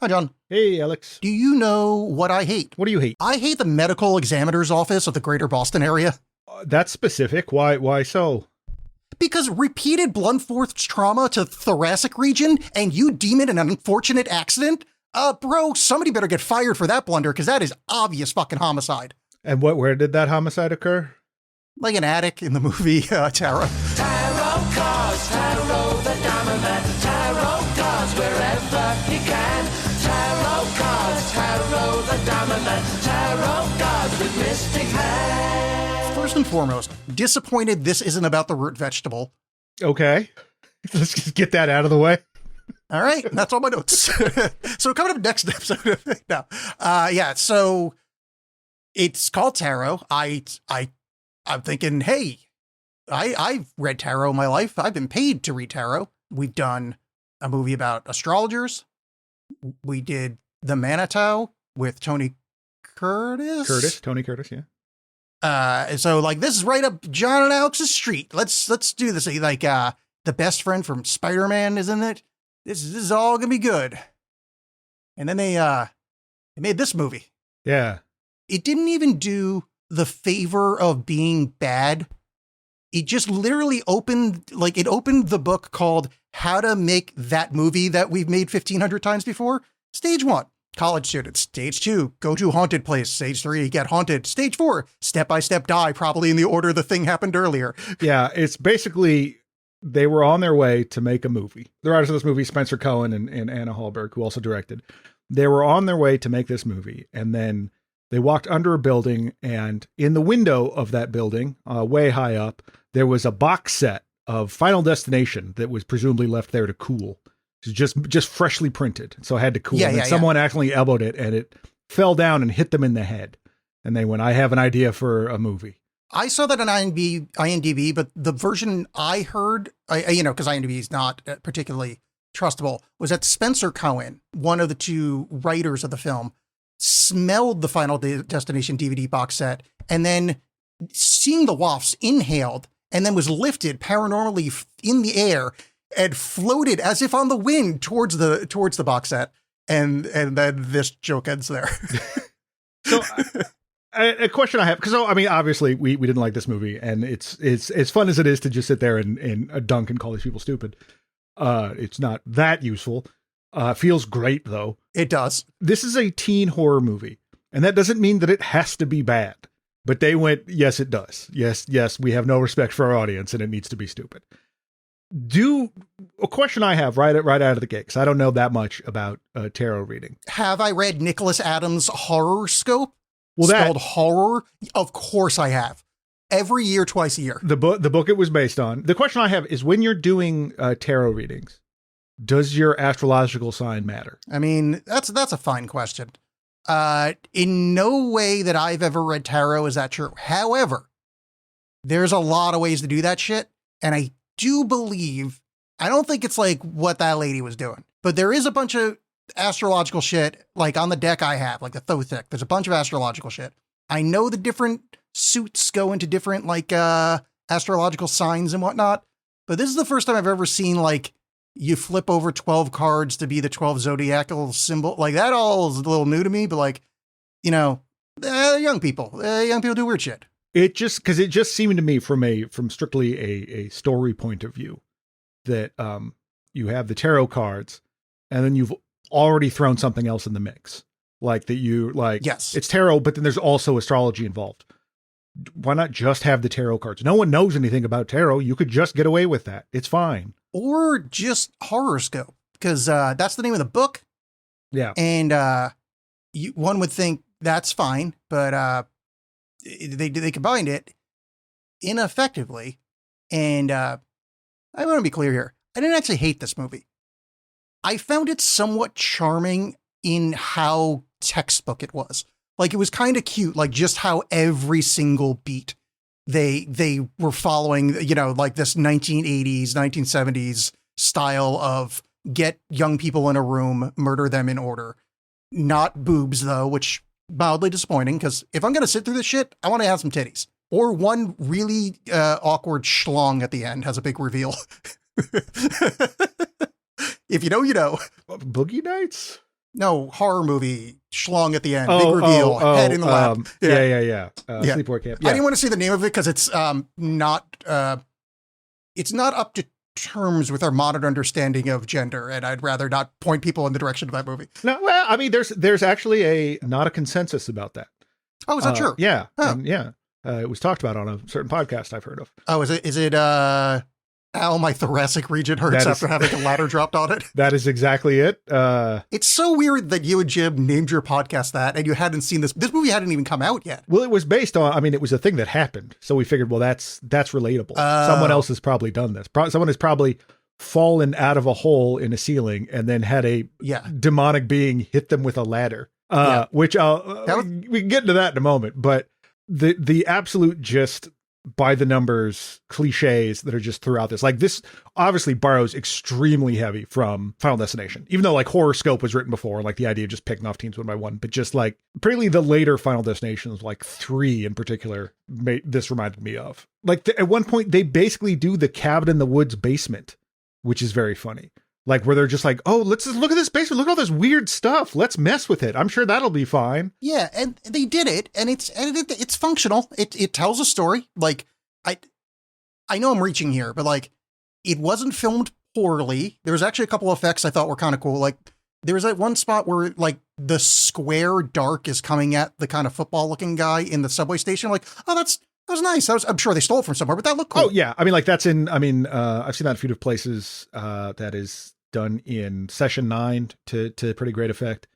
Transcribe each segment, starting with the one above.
Hi, John. Hey, Alex. Do you know what I hate? What do you hate? I hate the medical examiner's office of the greater Boston area. That's specific. Why so? Because repeated blunt force trauma to thoracic region and you deem it an unfortunate accident? Bro, somebody better get fired for that blunder because that is obvious fucking homicide. And where did that homicide occur? Like an attic in the movie Tarot. Tarot cards, tarot the diamond, tarot cards wherever you can. Tarot cards, tarot the diamond, tarot cards with mystic hands. First and foremost, disappointed this isn't about the root vegetable. Okay. Let's just get that out of the way. All right, that's all my notes. So coming up next episode, so it's called Tarot. I'm thinking, hey, I've read tarot in my life. I've been paid to read tarot. We've done a movie about astrologers. We did The Manitou with Tony Curtis. Tony Curtis, yeah. So like this is right up John and Alex's street. Let's do this. Like the best friend from Spider-Man is in it. This is all gonna be good. And then they made this movie. Yeah. It didn't even do the favor of being bad. It just literally opened the book called How to Make That Movie That We've Made 1,500 times before. Stage 1, college students. Stage 2, go to a haunted place. Stage 3, get haunted. Stage 4, step-by-step die, probably in the order the thing happened earlier. Yeah, it's basically they were on their way to make a movie. The writers of this movie, Spencer Cohen and Anna Hallberg, who also directed, they were on their way to make this movie. And then they walked under a building, and in the window of that building, way high up, there was a box set of Final Destination that was presumably left there to cool. It was just freshly printed, so it had to cool. And someone accidentally elbowed it, and it fell down and hit them in the head. And they went, I have an idea for a movie. I saw that on IMDb, but the version I heard, because IMDb is not particularly trustable, was that Spencer Cohen, one of the two writers of the film, smelled the Final Destination DVD box set, and then seeing the wafts, inhaled, and then was lifted paranormally in the air and floated as if on the wind towards the box set, and then this joke ends there. So a question I have, because obviously we didn't like this movie, and it's as fun as it is to just sit there and dunk and call these people stupid. It's not that useful. Feels great though. It does. This is a teen horror movie, and that doesn't mean that it has to be bad. But they went, yes, it does. Yes, we have no respect for our audience, and it needs to be stupid. A question I have right out of the gate, because I don't know that much about tarot reading. Have I read Nicholas Adams' Horoscope? Well, spelled horror? Of course I have. Every year, twice a year. The book it was based on. The question I have is, when you're doing tarot readings, does your astrological sign matter? I mean, that's a fine question. In no way that I've ever read tarot is that true. However, there's a lot of ways to do that shit. And I do believe, I don't think it's like what that lady was doing, but there is a bunch of astrological shit, like on the deck I have, like the Thothek. There's a bunch of astrological shit. I know the different suits go into different like astrological signs and whatnot, but this is the first time I've ever seen like you flip over 12 cards to be the 12 zodiacal symbol. Like that all is a little new to me, but like, young people do weird shit. It just seemed to me from strictly a story point of view that you have the tarot cards, and then you've already thrown something else in the mix. Like that yes, it's tarot, but then there's also astrology involved. Why not just have the tarot cards? No one knows anything about tarot. You could just get away with that. It's fine. Or just horoscope, because that's the name of the book. Yeah. And one would think that's fine, but they combined it ineffectively. And I want to be clear here. I didn't actually hate this movie. I found it somewhat charming in how textbook it was. Like, it was kind of cute, like just how every single beat they were following, like this 1980s, 1970s style of get young people in a room, murder them in order. Not boobs, though, which mildly disappointing, because if I'm going to sit through this shit, I want to have some titties. Or one really awkward schlong at the end has a big reveal. If you know, you know. Boogie Nights? No, horror movie, schlong at the end, big reveal, head in the lap. Yeah. Yeah. Sleepaway Camp. I didn't want to say the name of it because it's not up to terms with our modern understanding of gender, and I'd rather not point people in the direction of that movie. No, well, I mean, there's actually not a consensus about that. Oh, is that true? Yeah, Oh. and yeah. It was talked about on a certain podcast I've heard of. Oh, is it Al, my thoracic region hurts after having a ladder dropped on it? That is exactly it. It's so weird that you and Jim named your podcast that, and you hadn't seen this. This movie hadn't even come out yet. Well, it was based on, I mean, it was a thing that happened. So we figured, well, that's relatable. Someone else has probably done this. Someone has probably fallen out of a hole in a ceiling and then had a demonic being hit them with a ladder, which we can get into that in a moment. But the absolute just by the numbers cliches that are just throughout this, like this obviously borrows extremely heavy from Final Destination, even though like Horoscope was written before, like the idea of just picking off teens one by one, but just like particularly the later Final Destinations, like 3 in particular, this reminded me of. Like at one point they basically do the cabin in the woods basement, which is very funny. Like where they're just like, oh, let's just look at this basement. Look at all this weird stuff. Let's mess with it. I'm sure that'll be fine. Yeah, and they did it, and it's functional. It tells a story. Like I know I'm reaching here, but like it wasn't filmed poorly. There was actually a couple of effects I thought were kind of cool. Like there was that one spot where like the square dark is coming at the kind of football looking guy in the subway station. I'm like, oh, that was nice. I'm sure they stole it from somewhere, but that looked cool. Oh yeah. I mean, like I've seen that in a few different places, that is done in Session 9 to pretty great effect.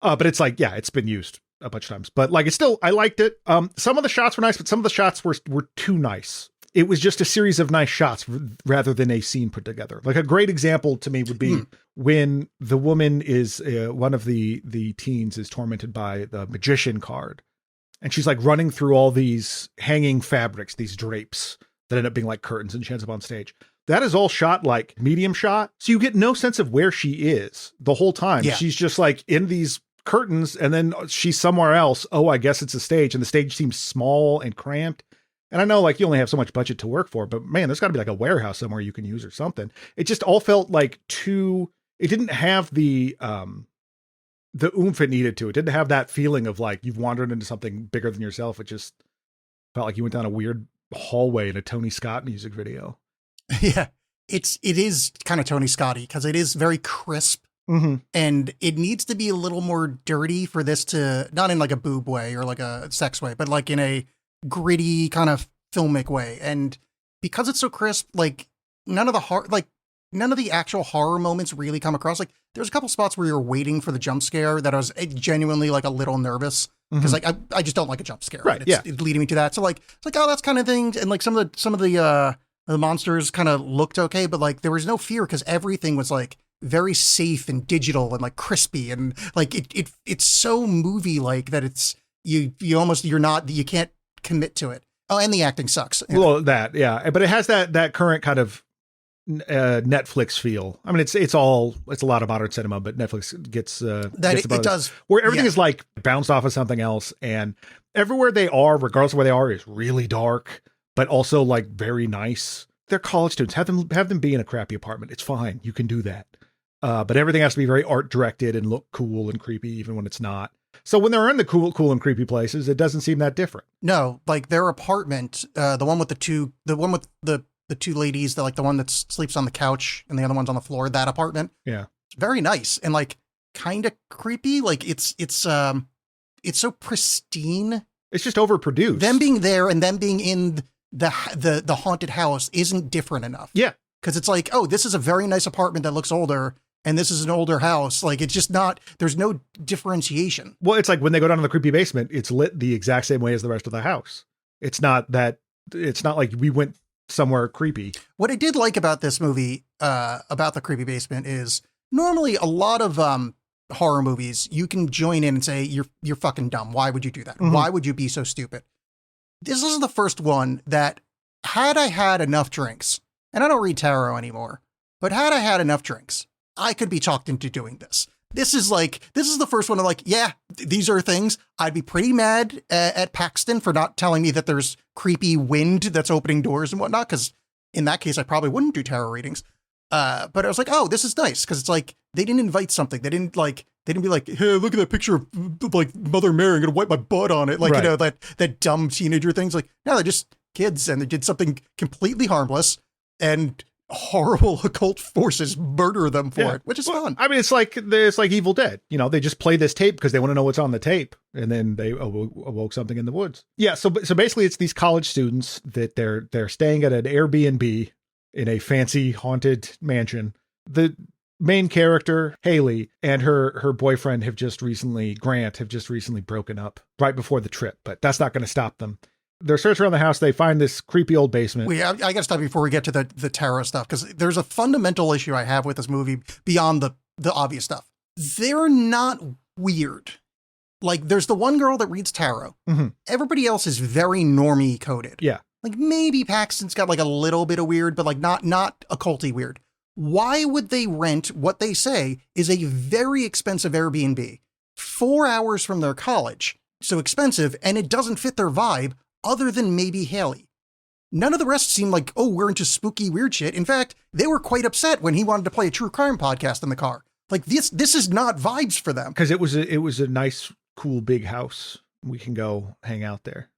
But it's like, yeah, it's been used a bunch of times, but like, it's still, I liked it. Some of the shots were nice, but some of the shots were too nice. It was just a series of nice shots rather than a scene put together. Like a great example to me would be when the woman is, one of the teens is tormented by the magician card. And she's like running through all these hanging fabrics, these drapes that end up being like curtains, and she ends up on stage. That is all shot like medium shot. So you get no sense of where she is the whole time. Yeah. She's just like in these curtains and then she's somewhere else. Oh, I guess it's a stage, and the stage seems small and cramped. And I know like you only have so much budget to work for, but man, there's gotta be like a warehouse somewhere you can use or something. It just all felt like it didn't have the oomph it needed to. It didn't have that feeling of like you've wandered into something bigger than yourself. It just felt like you went down a weird hallway in a Tony Scott music video. Yeah, it is kind of Tony Scotty because it is very crisp, and it needs to be a little more dirty for this to, not in like a boob way or like a sex way, but like in a gritty kind of filmic way. And because it's so crisp, like none of the actual horror moments really come across. Like there's a couple spots where you're waiting for the jump scare that I was genuinely like a little nervous because like I just don't like a jump scare. Right. It's leading me to that. So like it's like, oh, that's kind of things. And like some of the monsters kind of looked okay, but like there was no fear because everything was like very safe and digital and like crispy and like it's so movie like that it's you can't commit to it. Oh, and the acting sucks. Well, but it has that current kind of Netflix feel. I mean, it's a lot of modern cinema, but Netflix gets it does, where everything is like bounced off of something else, and everywhere they are, regardless of where they are, is really dark, but also like very nice. They're college students. Have them be in a crappy apartment. It's fine. You can do that. But everything has to be very art directed and look cool and creepy, even when it's not. So when they're in the cool and creepy places, it doesn't seem that different. No, like their apartment, the one with the two ladies, the one that sleeps on the couch and the other one's on the floor, that apartment. Yeah. It's very nice and like kind of creepy. Like it's so pristine. It's just overproduced. Them being there and them being in the haunted house isn't different enough. Yeah. Cause it's like, oh, this is a very nice apartment that looks older. And this is an older house. Like, it's just not, there's no differentiation. Well, it's like when they go down to the creepy basement, it's lit the exact same way as the rest of the house. It's not like we went somewhere creepy. What I did like about this movie, about the creepy basement is normally a lot of horror movies, you can join in and say, you're fucking dumb. Why would you do that? Mm-hmm. Why would you be so stupid? This is the first one that had I had enough drinks, and I don't read tarot anymore, but had I had enough drinks, I could be talked into doing this. This is the first one I'm like, yeah, these are things. I'd be pretty mad at Paxton for not telling me that there's creepy wind that's opening doors and whatnot, because in that case, I probably wouldn't do tarot readings. But I was like, oh, this is nice, because it's like, they didn't invite something. They didn't They didn't be like, hey, look at that picture of like Mother Mary. I'm going to wipe my butt on it. Like, Right. you know, that dumb teenager things. Like, no, they're just kids and they did something completely harmless and horrible occult forces murder them for it, which is fun. I mean, it's like Evil Dead. You know, they just play this tape because they want to know what's on the tape, and then they awoke something in the woods. Yeah, so basically, it's these college students that they're staying at an Airbnb in a fancy haunted mansion. The main character, Haley, and her boyfriend Grant have just recently broken up right before the trip, but that's not going to stop them. They're searching around the house. They find this creepy old basement. Wait, I got to stop before we get to the tarot stuff, because there's a fundamental issue I have with this movie beyond the obvious stuff. They're not weird. Like, there's the one girl that reads tarot. Mm-hmm. Everybody else is very normie coded. Yeah. Like, maybe Paxton's got like a little bit of weird, but like not occulty weird. Why would they rent what they say is a very expensive Airbnb 4 hours from their college? So expensive, and it doesn't fit their vibe, other than maybe Haley. None of the rest seem like, oh, we're into spooky weird shit. In fact, they were quite upset when he wanted to play a true crime podcast in the car. Like, this is not vibes for them. Because it was a nice, cool, big house. We can go hang out there.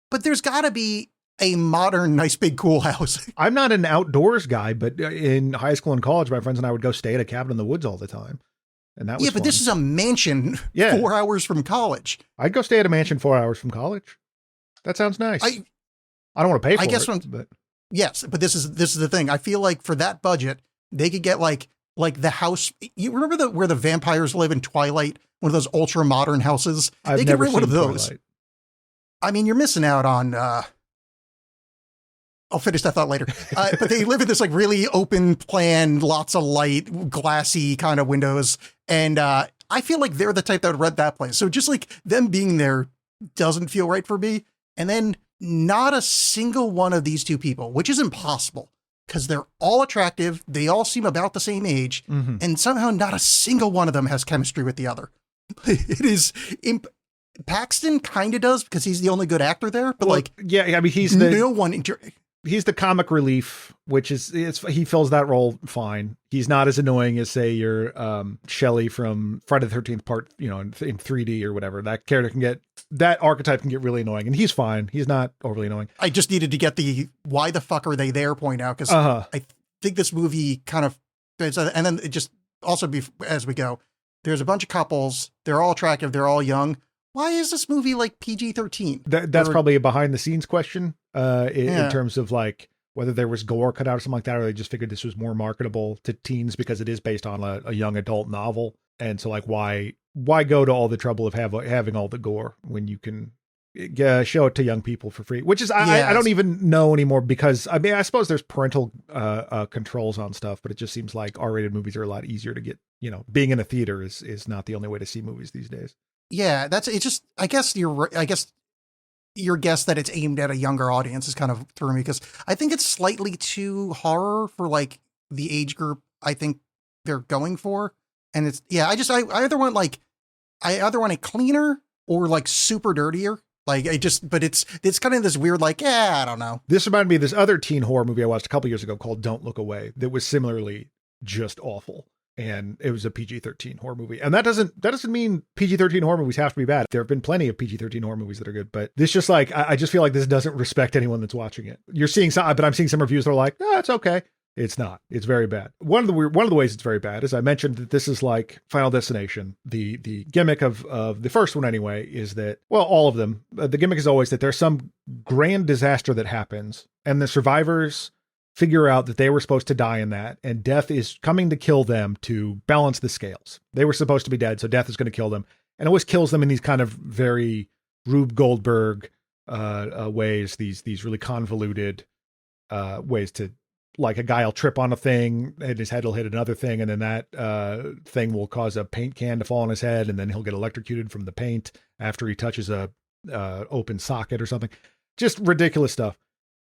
But there's got to be a modern, nice, big, cool house. I'm not an outdoors guy, but in high school and college, my friends and I would go stay at a cabin in the woods all the time. And that was but fun. this is a mansion 4 hours from college. I'd go stay at a mansion 4 hours from college. That sounds nice. I don't want to pay for it. But yes, but this is the thing. I feel like for that budget, they could get like the house. You remember where the vampires live in Twilight? One of those ultra modern houses. I've they never could rent seen one of those. Twilight. I mean, you're missing out on. I'll finish that thought later. But they live in this like really open plan, lots of light, glassy kind of windows, and I feel like they're the type that would rent that place. So just like them being there doesn't feel right for me. And then not a single one of these two people, which is impossible because they're all attractive. They all seem about the same age. Mm-hmm. And somehow not a single one of them has chemistry with the other. It is Paxton kind of does because he's the only good actor there. But I mean, he's the comic relief, which is he fills that role fine. He's not as annoying as, say, your Shelley from Friday the 13th part, in 3D or whatever. That archetype can get really annoying, and he's fine. He's not overly annoying. I just needed to get the why the fuck are they there point out, because I think this movie kind of, and then it just also as we go, there's a bunch of couples. They're all attractive. They're all young. Why is this movie like PG-13? That's probably a behind the scenes question in terms of like whether there was gore cut out or something like that, or they just figured this was more marketable to teens because it is based on a young adult novel. And so like, why go to all the trouble of having all the gore when you can show it to young people for free, which is, I don't even know anymore, because I mean, I suppose there's parental controls on stuff, but it just seems like R-rated movies are a lot easier to get, being in a theater is not the only way to see movies these days. Yeah, I guess your guess that it's aimed at a younger audience is kind of threw me, because I think it's slightly too horror for like the age group I think they're going for. And it's, I either want a cleaner or like super dirtier. Like but it's kind of this weird, like, I don't know. This reminded me of this other teen horror movie I watched a couple years ago called Don't Look Away that was similarly just awful. And it was a PG-13 horror movie. And that doesn't mean PG-13 horror movies have to be bad. There have been plenty of PG-13 horror movies that are good, but this just like, I just feel like this doesn't respect anyone that's watching it. You're seeing some, but I'm seeing some reviews that are like, it's okay. It's not. It's very bad. One of the ways it's very bad is I mentioned that this is like Final Destination. The gimmick of the first one anyway is that, well, all of them, the gimmick is always that there's some grand disaster that happens and the survivors figure out that they were supposed to die in that, and death is coming to kill them to balance the scales. They were supposed to be dead, so death is going to kill them. And it always kills them in these kind of very Rube Goldberg ways, these really convoluted ways to, like, a guy will trip on a thing and his head will hit another thing, and then that thing will cause a paint can to fall on his head, and then he'll get electrocuted from the paint after he touches a open socket or something. Just ridiculous stuff.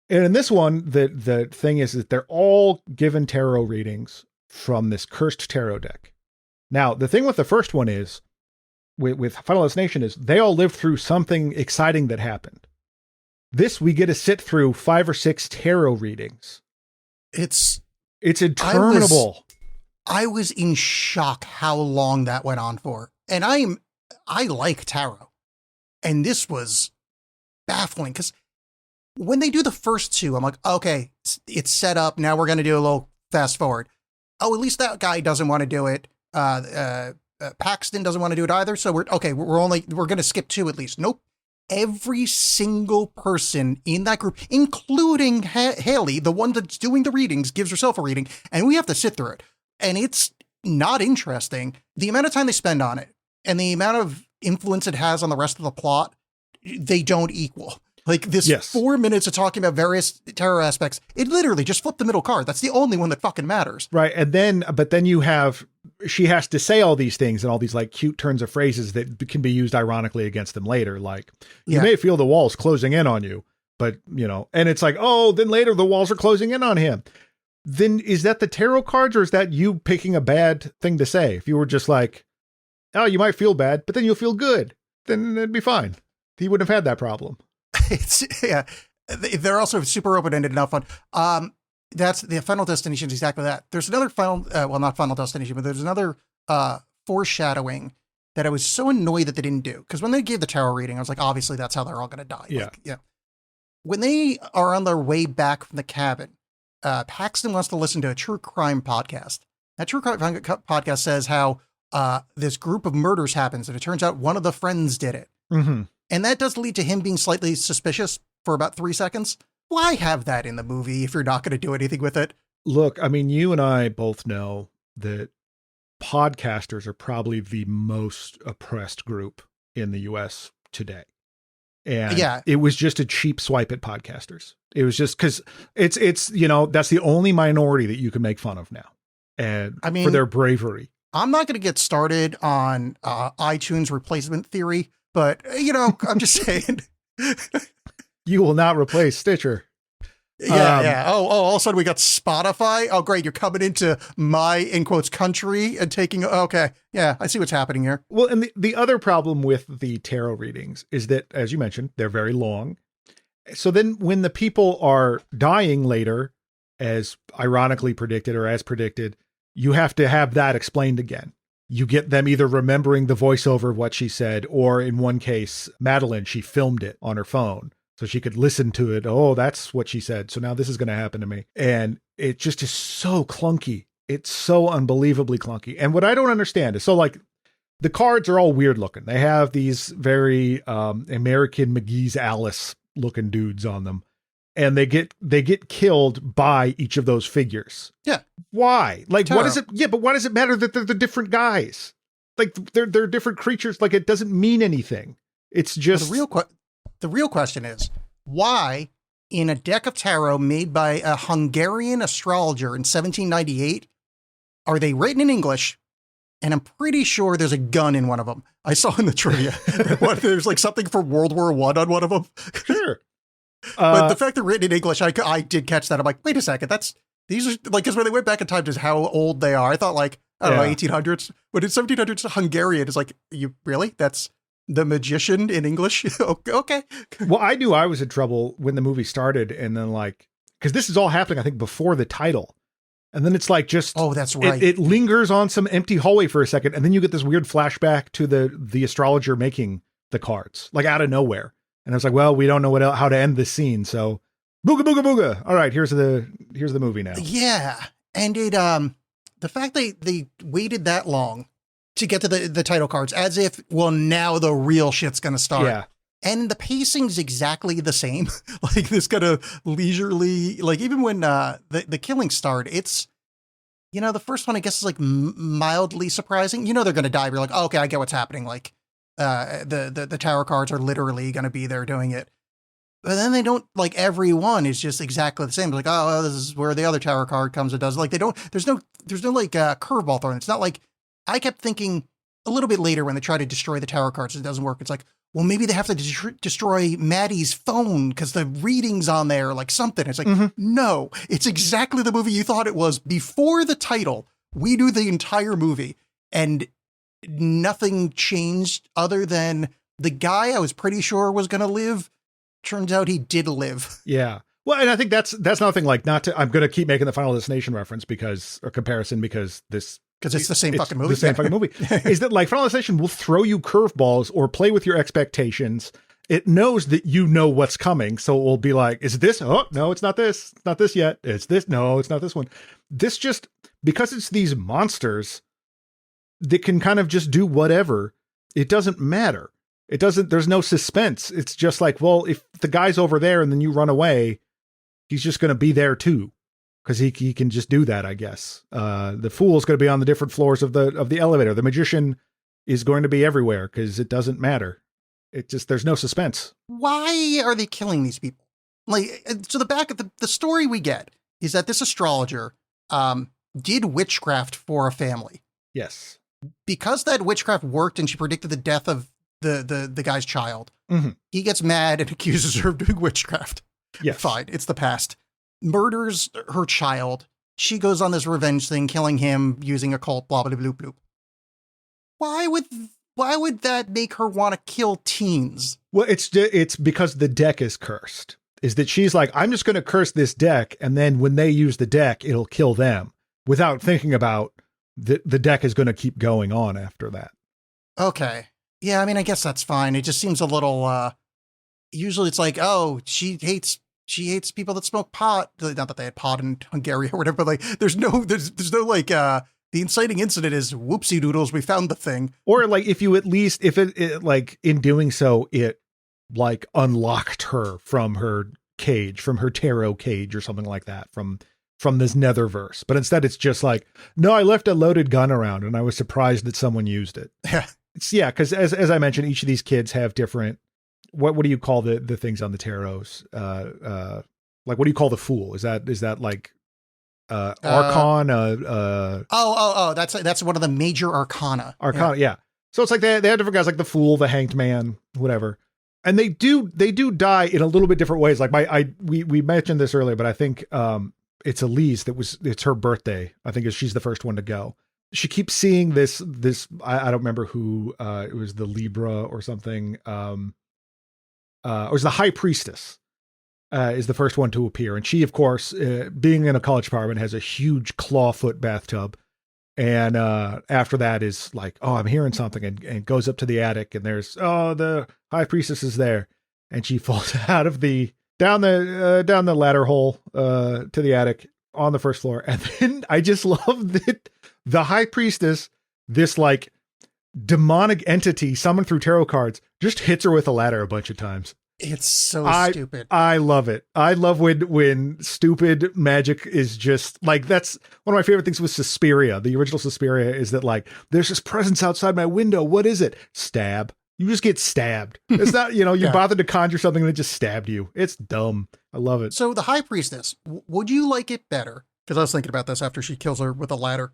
And in this one, the thing is that they're all given tarot readings from this cursed tarot deck. Now, the thing with the first one is, with Final Destination, is they all lived through something exciting that happened. This, we get to sit through 5 or 6 tarot readings. It's interminable. I was in shock how long that went on for. And I like tarot. And this was baffling because when they do the first two, I'm like, okay, it's set up. Now we're going to do a little fast forward. Oh, at least that guy doesn't want to do it. Paxton doesn't want to do it either. So we're going to skip two at least. Nope. Every single person in that group, including Haley, the one that's doing the readings, gives herself a reading, and we have to sit through it. And it's not interesting. The amount of time they spend on it and the amount of influence it has on the rest of the plot, they don't equal. Like this 4 minutes of talking about various tarot aspects, it literally just flipped the middle card. That's the only one that fucking matters. Right. And then you have, she has to say all these things and all these like cute turns of phrases that can be used ironically against them later. Like you may feel the walls closing in on you, but and it's like, oh, then later the walls are closing in on him. Then is that the tarot cards or is that you picking a bad thing to say? If you were just like, oh, you might feel bad, but then you'll feel good, then it'd be fine. He wouldn't have had that problem. They're also super open-ended and not fun. That's the Final Destination is exactly that. There's another not Final Destination, but there's another foreshadowing that I was so annoyed that they didn't do. Because when they gave the tarot reading, I was like, obviously that's how they're all going to die. Yeah. Like, when they are on their way back from the cabin, Paxton wants to listen to a true crime podcast. That true crime podcast says how this group of murders happens, and it turns out one of the friends did it. Mm-hmm. And that does lead to him being slightly suspicious for about 3 seconds. Why have that in the movie if you're not going to do anything with it? Look, I mean, you and I both know that podcasters are probably the most oppressed group in the US today. And it was just a cheap swipe at podcasters. It was just because it's that's the only minority that you can make fun of now. And I mean, for their bravery. I'm not going to get started on iTunes replacement theory, but, I'm just saying. You will not replace Stitcher. Yeah. Oh, all of a sudden we got Spotify. Oh, great. You're coming into my, in quotes, country and taking. Okay. Yeah, I see what's happening here. Well, and the other problem with the tarot readings is that, as you mentioned, they're very long. So then when the people are dying later, as ironically predicted or as predicted, you have to have that explained again. You get them either remembering the voiceover of what she said, or in one case, Madeline, she filmed it on her phone so she could listen to it. Oh, that's what she said. So now this is going to happen to me. And it just is so clunky. It's so unbelievably clunky. And what I don't understand is, so like the cards are all weird looking. They have these very American McGee's Alice looking dudes on them. And they get killed by each of those figures. Yeah. Why? Like, what is it? Yeah, but why does it matter that they're the different guys? Like, they're different creatures. Like, it doesn't mean anything. It's just the real question is why, in a deck of tarot made by a Hungarian astrologer in 1798, are they written in English? And I'm pretty sure there's a gun in one of them. I saw in the trivia. There's like something from World War I on one of them. Sure. But the fact they're written in English, I did catch that. I'm like, wait a second, these are like, because when they went back in time to how old they are, I thought like, I don't know, 1800s. But in 1700s, Hungarian is like, you really? That's the magician in English? Okay. Well, I knew I was in trouble when the movie started, and then like, because this is all happening, I think, before the title. And then it's like just, oh, that's right. It lingers on some empty hallway for a second, and then you get this weird flashback to the astrologer making the cards, like out of nowhere. And I was like, well, we don't know how to end this scene. So booga, booga, booga. All right, here's the movie now. Yeah. And it, the fact they waited that long to get to the title cards as if, well, now the real shit's going to start. Yeah. And the pacing's exactly the same. Like this kind of leisurely, like even when the killing start, it's, the first one, I guess, is like mildly surprising. They're going to die. You're like, oh, okay, I get what's happening. Like, the tarot cards are literally going to be there doing it. But then they don't, like, every one is just exactly the same. Like, oh, this is where the other tarot card comes and does. Like, there's no like curveball thrown. It's not like, I kept thinking a little bit later when they try to destroy the tarot cards, it doesn't work. It's like, well, maybe they have to destroy Maddie's phone because the reading's on there, like something. It's like, no, it's exactly the movie you thought it was before the title. We knew the entire movie, and nothing changed other than the guy I was pretty sure was going to live. Turns out he did live. Yeah. Well, and I think that's nothing like I'm going to keep making the Final Destination reference comparison because this Because it's the same fucking movie. The same fucking movie. Is that like Final Destination will throw you curveballs or play with your expectations. It knows that you know what's coming. So it will be like, is it this? Oh, no, it's not this. It's not this yet. It's this. No, it's not this one. This just, because it's these monsters that can kind of just do whatever, it doesn't matter. It doesn't, there's no suspense. It's just like, well, if the guy's over there and then you run away, he's just going to be there too. Because he can just do that, I guess. The fool is going to be on the different floors of the elevator. The magician is going to be everywhere because it doesn't matter. It just, there's no suspense. Why are they killing these people? Like, so the story we get is that this astrologer did witchcraft for a family. Yes. Because that witchcraft worked and she predicted the death of the guy's child, Mm-hmm. he gets mad and accuses her of doing witchcraft. Yes. Fine, it's the past. Murders her child. She goes on this revenge thing, killing him using a cult, blah, blah, blah, blah. Why would that make her want to kill teens? Well, it's because the deck is cursed. Is that she's like, I'm just going to curse this deck, and then when they use the deck, it'll kill them, without thinking about the deck is going to keep going on after that. Okay. Yeah, I mean, I guess that's fine. It just seems a little, usually it's like, oh, she hates people that smoke pot. Not that they had pot in Hungary or whatever, but like, there's no like, the inciting incident is whoopsie doodles. We found the thing. Or like, if you at least, if it like in doing so, it like unlocked her from her cage, from her tarot cage or something like that, from this netherverse. But instead it's just like, no, I left a loaded gun around and I was surprised that someone used it. Yeah. Cause as I mentioned, each of these kids have different, what do you call the things on the tarots? Like, what do you call the fool? Is that like, Archon? That's one of the major arcana. Yeah. So it's like they have different guys, like the fool, the hanged man, whatever. And they do die in a little bit different ways. Like we mentioned this earlier, but I think, it's Elise it's her birthday. I think she's the first one to go. She keeps seeing this, I don't remember who, it was the Libra or something. Or it was the High Priestess, is the first one to appear. And she, of course, being in a college apartment, has a huge clawfoot bathtub. And after that is like, oh, I'm hearing something, and goes up to the attic, and there's, the High Priestess is there. And she falls out of down the ladder hole to the attic on the first floor. And then I just love that the High Priestess, this like demonic entity summoned through tarot cards, just hits her with a ladder a bunch of times. It's so stupid. I love it. I love when stupid magic is just like, that's one of my favorite things with Suspiria. The original Suspiria is that like, there's this presence outside my window. What is it? Stab. You just get stabbed. It's not, you bothered to conjure something and it just stabbed you. It's dumb. I love it. So the High Priestess, would you like it better? Because I was thinking about this after she kills her with a ladder.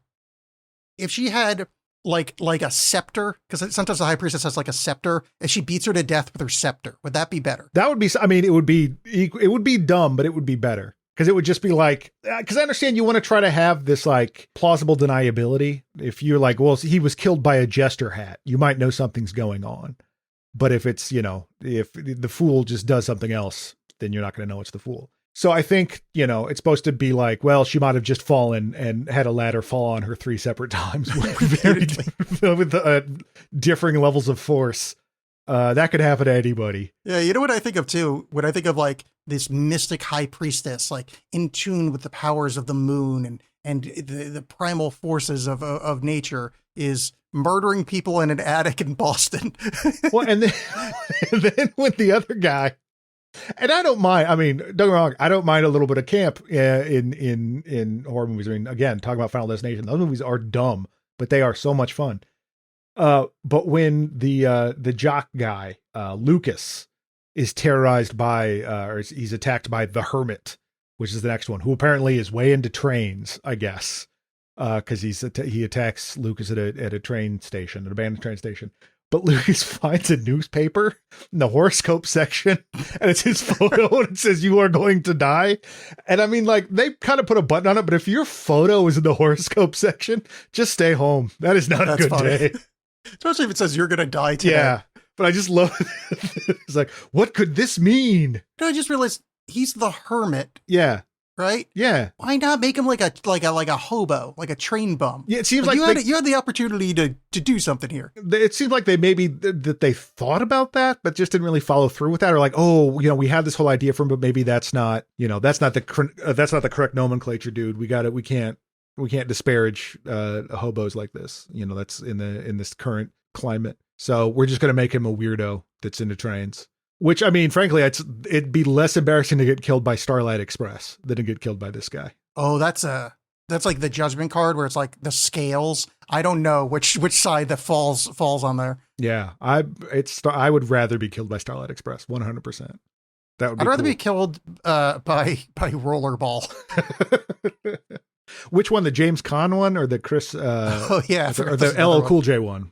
If she had like a scepter, because sometimes the High Priestess has like a scepter, and she beats her to death with her scepter, would that be better? That would be, I mean, it would be dumb, but it would be better. Because it would just be like, because I understand you want to try to have this like plausible deniability. If you're like, well, he was killed by a jester hat, you might know something's going on. But if it's, if the fool just does something else, then you're not going to know it's the fool. So I think, it's supposed to be like, well, she might have just fallen and had a ladder fall on her 3 separate times with differing levels of force. That could happen to anybody. Yeah, you know what I think of too? When I think of like this mystic High Priestess, like in tune with the powers of the moon and the primal forces of nature, is murdering people in an attic in Boston. Well, and then with the other guy, and I don't mind. I mean, don't get me wrong, I don't mind a little bit of camp in horror movies. I mean, again, talking about Final Destination, those movies are dumb, but they are so much fun. But when the jock guy, Lucas, is terrorized by, or he's attacked by the Hermit, which is the next one, who apparently is way into trains, I guess, because he attacks Lucas at a train station, an abandoned train station. But Lucas finds a newspaper in the horoscope section, and it's his photo, and it says, "You are going to die." And I mean, like, they kind of put a button on it, but if your photo is in the horoscope section, just stay home. That is not a good day. Especially if it says you're going to die today. Yeah, but I just love it. It's like, what could this mean? No, I just realized he's the Hermit. Yeah. right? Yeah. Why not make him like a hobo, like a train bum? Yeah, it seems like you had the opportunity to do something here. it seems like they maybe that they thought about that, but just didn't really follow through with that. Or like, oh, we had this whole idea from, but maybe that's not the correct nomenclature, dude. We can't disparage hobos like this. That's in this current climate. So we're just going to make him a weirdo that's into trains. Which, I mean, frankly, it'd be less embarrassing to get killed by Starlight Express than to get killed by this guy. Oh, that's like the judgment card where it's like the scales. I don't know which side that falls on there. Yeah, I would rather be killed by Starlight Express, 100%. That would be I'd rather cool. be killed by Rollerball. Which one, the James Caan one or the Chris? Oh yeah, or the LL Cool J one?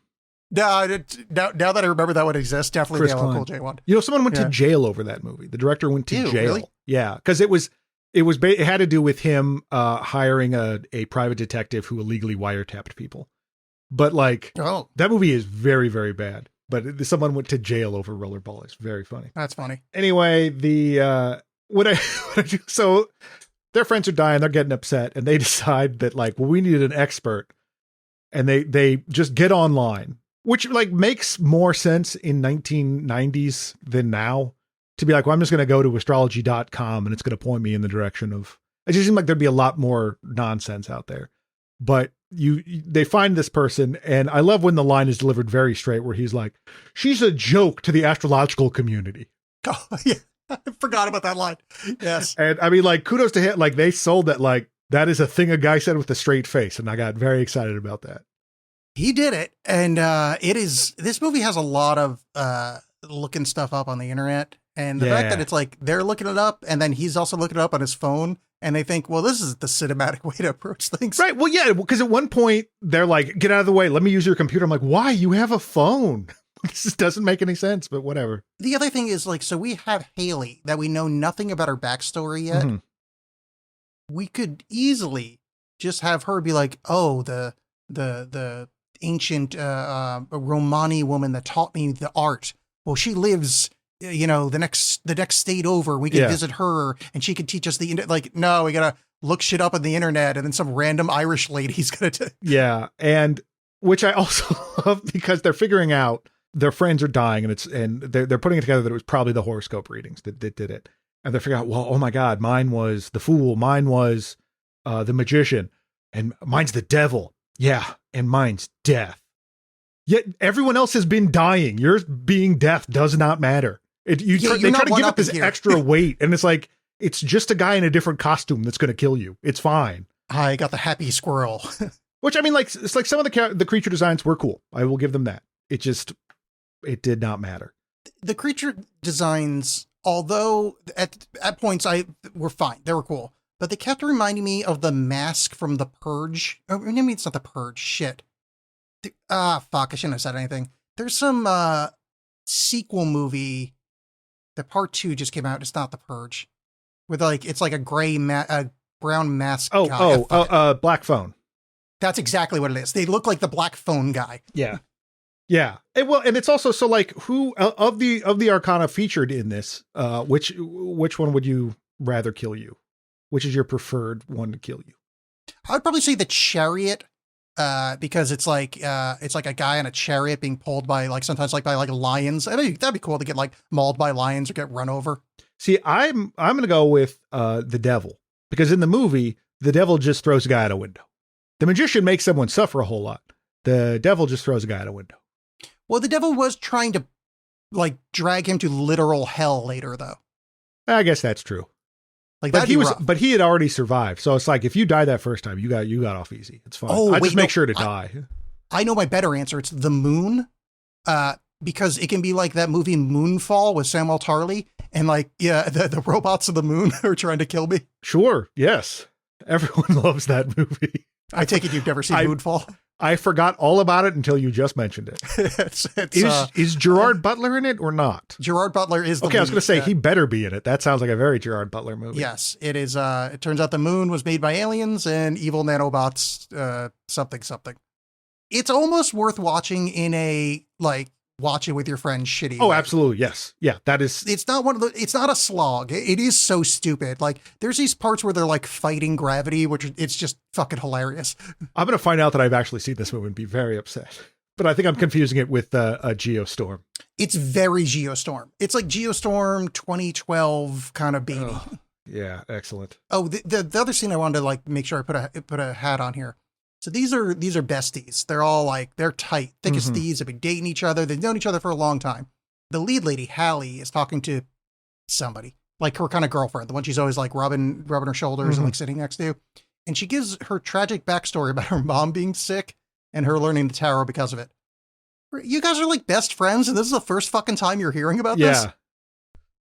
Now that I remember that one exists, definitely Chris the LL Klein. Cool J one. Someone went to jail over that movie. The director went to Ew, jail. really? Yeah, because it had to do with him hiring a private detective who illegally wiretapped people. But like, that movie is very, very bad. But someone went to jail over Rollerball. It's very funny. That's funny. Anyway, so their friends are dying. They're getting upset, and they decide that like, well, we need an expert, and they just get online. Which like makes more sense in 1990s than now to be like, well, I'm just going to go to astrology.com and it's going to point me in the direction of, it just seemed like there'd be a lot more nonsense out there, but they find this person. And I love when the line is delivered very straight where he's like, she's a joke to the astrological community. Oh yeah. I forgot about that line. Yes. And I mean, like, kudos to him. Like they sold that, like that is a thing a guy said with a straight face. And I got very excited about that. He did it, and this movie has a lot of looking stuff up on the internet, and the fact that it's like they're looking it up, and then he's also looking it up on his phone, and they think, well, this is the cinematic way to approach things. Right. Well, yeah, because at one point they're like, get out of the way, let me use your computer. I'm like, why? You have a phone. This just doesn't make any sense, but whatever. The other thing is like, so we have Haley that we know nothing about her backstory yet. Mm-hmm. We could easily just have her be like, oh, the ancient Romani woman that taught me the art. Well, she lives, the next state over. We can visit her, and she can teach us like. No, we gotta look shit up on the internet, and then some random Irish lady's gonna. Yeah, and which I also love because they're figuring out their friends are dying, and they're putting it together that it was probably the horoscope readings that did it, and they're figuring out, well, oh my God, mine was the fool, mine was the magician, and mine's the devil. Yeah, and mine's death. Yet everyone else has been dying. Yours being death does not matter. They try to give it this extra weight, and it's like, it's just a guy in a different costume that's going to kill you. It's fine. I got the happy squirrel. Which, I mean, like, it's like some of the creature designs were cool. I will give them that. It did not matter. The creature designs, although at points were fine. They were cool. But they kept reminding me of the mask from The Purge. Oh, maybe it's not The Purge. Shit. Fuck. I shouldn't have said anything. There's some sequel movie. The part 2 just came out. It's not The Purge. With like, it's like a brown mask guy. Black Phone. That's exactly what it is. They look like the Black Phone guy. Yeah. Yeah. And it's also, so like, who of the Arcana featured in this, which one would you rather kill you? Which is your preferred one to kill you? I'd probably say the Chariot, because it's like a guy on a chariot being pulled by sometimes by lions. That'd be cool to get like mauled by lions or get run over. See, I'm going to go with the devil, because in the movie, the devil just throws a guy out a window. The magician makes someone suffer a whole lot. The devil just throws a guy out a window. Well, the devil was trying to like drag him to literal hell later, though. I guess that's true. Like, but he had already survived. So it's like, if you die that first time, you got off easy. It's fine. I just make sure to die. I know my better answer. It's the moon. Because it can be like that movie Moonfall with Samuel Tarly, and like, yeah, the robots of the moon are trying to kill me. Sure. Yes. Everyone loves that movie. I take it you've never seen Moonfall. I forgot all about it until you just mentioned it. Is Gerard Butler in it or not? Gerard Butler is the lead. I was going to say, he better be in it. That sounds like a very Gerard Butler movie. Yes, it is. It turns out the moon was made by aliens and evil nanobots, something. It's almost worth watching in a, like, watch it with your friends shitty. Oh, way. absolutely. Yes. Yeah. That is. It's not it's not a slog. It is so stupid. Like there's these parts where they're like fighting gravity, which it's just fucking hilarious. I'm going to find out that I've actually seen this movie and be very upset. But I think I'm confusing it with a Geostorm. It's very Geostorm. It's like Geostorm 2012 kind of baby. Oh, yeah. Excellent. Oh, the other scene I wanted to like make sure I put a hat on here. So these are besties. They're all like, they're tight, thick as thieves. They've been dating each other. They've known each other for a long time. The lead lady, Hallie, is talking to somebody, like her kind of girlfriend, the one she's always like rubbing her shoulders and like sitting next to. And she gives her tragic backstory about her mom being sick and her learning the tarot because of it. You guys are like best friends, and this is the first fucking time you're hearing about this? Yeah.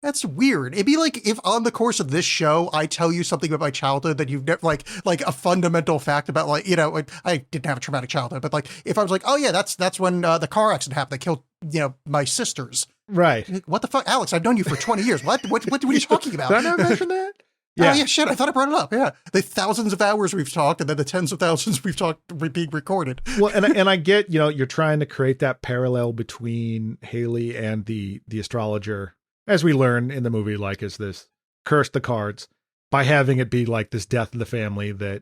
That's weird. It'd be like if on the course of this show, I tell you something about my childhood that you've never, like a fundamental fact about, like, you know, like, I didn't have a traumatic childhood, but like if I was like, oh yeah, that's when the car accident happened that killed, you know, my sisters. Right. Like, what the fuck, Alex? I've known you for 20 years. What are you talking about? Did I not mention that? Yeah. Oh yeah, shit. I thought I brought it up. Yeah, the thousands of hours we've talked, and then the tens of thousands we've talked being recorded. Well, and I get, you know, you're trying to create that parallel between Haley and the astrologer, as we learn in the movie, like, is this curse the cards by having it be like this death of the family that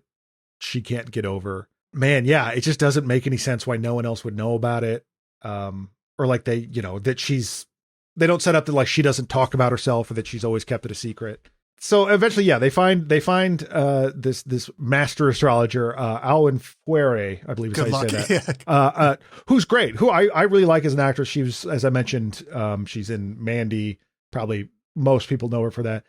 she can't get over. Man, yeah, it just doesn't make any sense why no one else would know about it. Or like they, you know, that they don't set up that like she doesn't talk about herself or that she's always kept it a secret. So eventually, yeah, they find this master astrologer, Alwyn Fuere, I believe is Good how you luck. say that. Who's great, who I really like as an actress. She was, as I mentioned, she's in Mandy. Probably most people know her for that.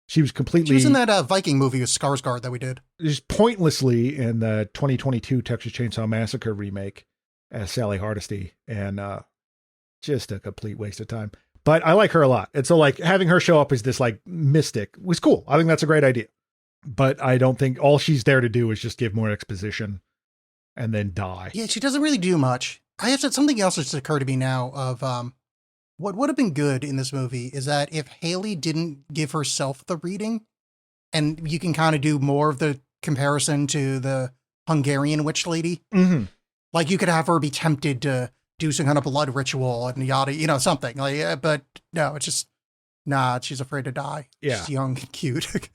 She was completely. She was in that Viking movie with Skarsgård that we did. Just pointlessly in the 2022 Texas Chainsaw Massacre remake as Sally Hardesty, and just a complete waste of time. But I like her a lot. And so like having her show up as this like mystic was cool. I think that's a great idea. But I don't think all she's there to do is just give more exposition and then die. Yeah, she doesn't really do much. I have said something else that's occurred to me now of what would have been good in this movie is that if Haley didn't give herself the reading, and you can kind of do more of the comparison to the Hungarian witch lady, like you could have her be tempted to do some kind of blood ritual and yada, you know, something like, but no, it's just, nah, she's afraid to die. Yeah. She's young and cute.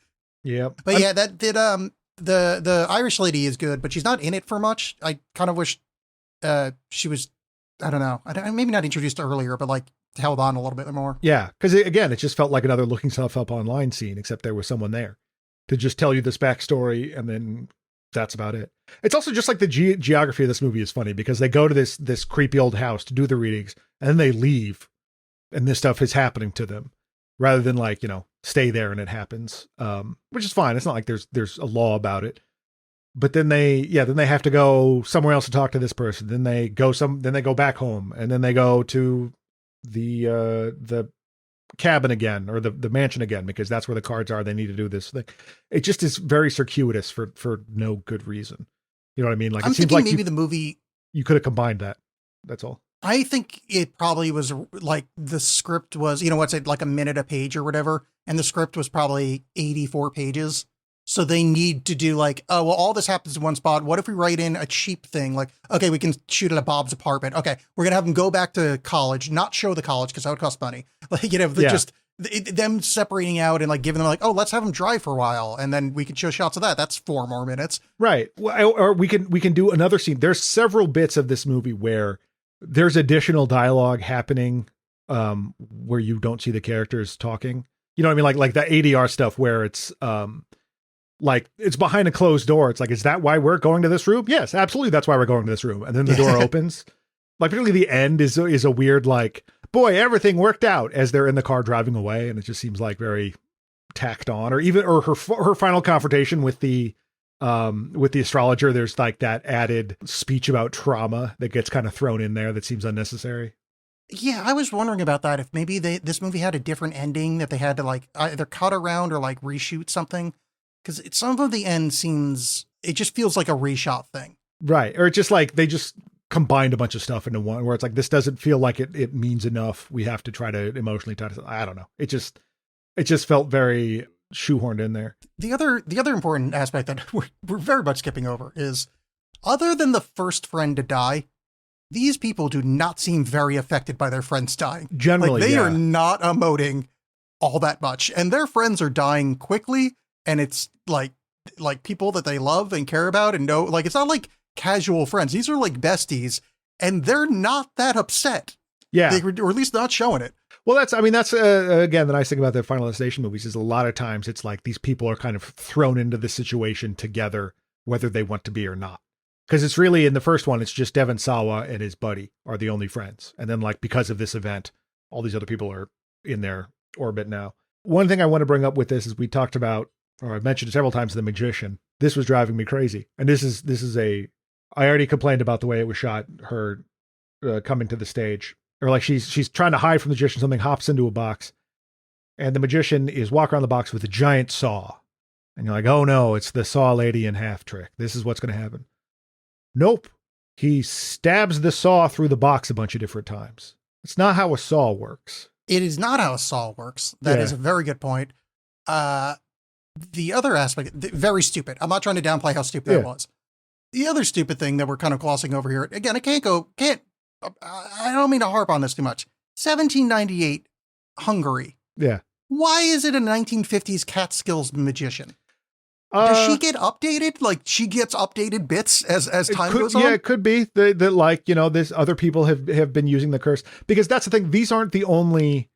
Yep. But yeah, that did, the Irish lady is good, but she's not in it for much. I kind of wish, she was, I don't know, maybe not introduced earlier, but like held on a little bit more. Yeah. Cause again, it just felt like another looking stuff up online scene, except there was someone there to just tell you this backstory. And then that's about it. It's also just like the geography of this movie is funny because they go to this creepy old house to do the readings and then they leave and this stuff is happening to them rather than like, you know, stay there and it happens. Which is fine. It's not like there's a law about it, but then they have to go somewhere else to talk to this person. Then they go back home and then they go to the cabin again or the mansion again because that's where the cards are. They need to do this thing. It just is very circuitous for no good reason. You know what I mean? Like I'm it seems thinking like maybe the movie, you could have combined that. That's all. I think it probably was like the script was, you know, what's it, like a minute a page or whatever. And the script was probably 84 pages. So they need to do like, oh, well, all this happens in one spot. What if we write in a cheap thing? Like, okay, we can shoot it at Bob's apartment. Okay, we're going to have them go back to college, not show the college because that would cost money. Like, you know, just them separating out and like giving them like, oh, let's have them drive for a while. And then we can show shots of that. That's 4 more minutes. Right. Well, or we can do another scene. There's several bits of this movie where there's additional dialogue happening where you don't see the characters talking. You know what I mean? Like the ADR stuff where it's like it's behind a closed door. It's like, is that why we're going to this room? Yes, absolutely. That's why we're going to this room. And then the door opens. Like particularly the end is a weird, like, boy, everything worked out as they're in the car driving away. And it just seems like very tacked on, or her final confrontation with the astrologer. There's like that added speech about trauma that gets kind of thrown in there that seems unnecessary. Yeah, I was wondering about that. If maybe this movie had a different ending that they had to like either cut around or like reshoot something. Because some of the end scenes, it just feels like a reshot thing. Right. Or it's just like they just combined a bunch of stuff into one where it's like, this doesn't feel like it means enough. We have to try to emotionally tie to, I don't know. It just felt very shoehorned in there. The other important aspect that we're very much skipping over is, other than the first friend to die, these people do not seem very affected by their friends dying. Generally, like, they yeah. are not emoting all that much, and their friends are dying quickly, and it's like people that they love and care about and know. Like, it's not like casual friends; these are like besties, and they're not that upset. Yeah, or at least not showing it. Well, that's again, the nice thing about the Final Destination movies is a lot of times it's like these people are kind of thrown into the situation together, whether they want to be or not. Because it's really, in the first one, it's just Devon Sawa and his buddy are the only friends. And then, like, because of this event, all these other people are in their orbit now. One thing I want to bring up with this is we talked about, or I've mentioned it several times, The Magician. This was driving me crazy. And this is I already complained about the way it was shot, her coming to the stage. Or like she's trying to hide from the magician, something hops into a box. And the magician is walking around the box with a giant saw. And you're like, oh no, it's the saw lady in half trick. This is what's going to happen. Nope. He stabs the saw through the box a bunch of different times. It's not how a saw works. It is not how a saw works. That is a very good point. The other aspect, very stupid. I'm not trying to downplay how stupid that was. The other stupid thing that we're kind of glossing over here, again, I don't mean to harp on this too much. 1798, Hungary. Yeah. Why is it a 1950s Catskills magician? Does she get updated? Like, she gets updated bits as time goes on? Yeah, it could be that like, you know, this other people have been using the curse. Because that's the thing. These aren't the only...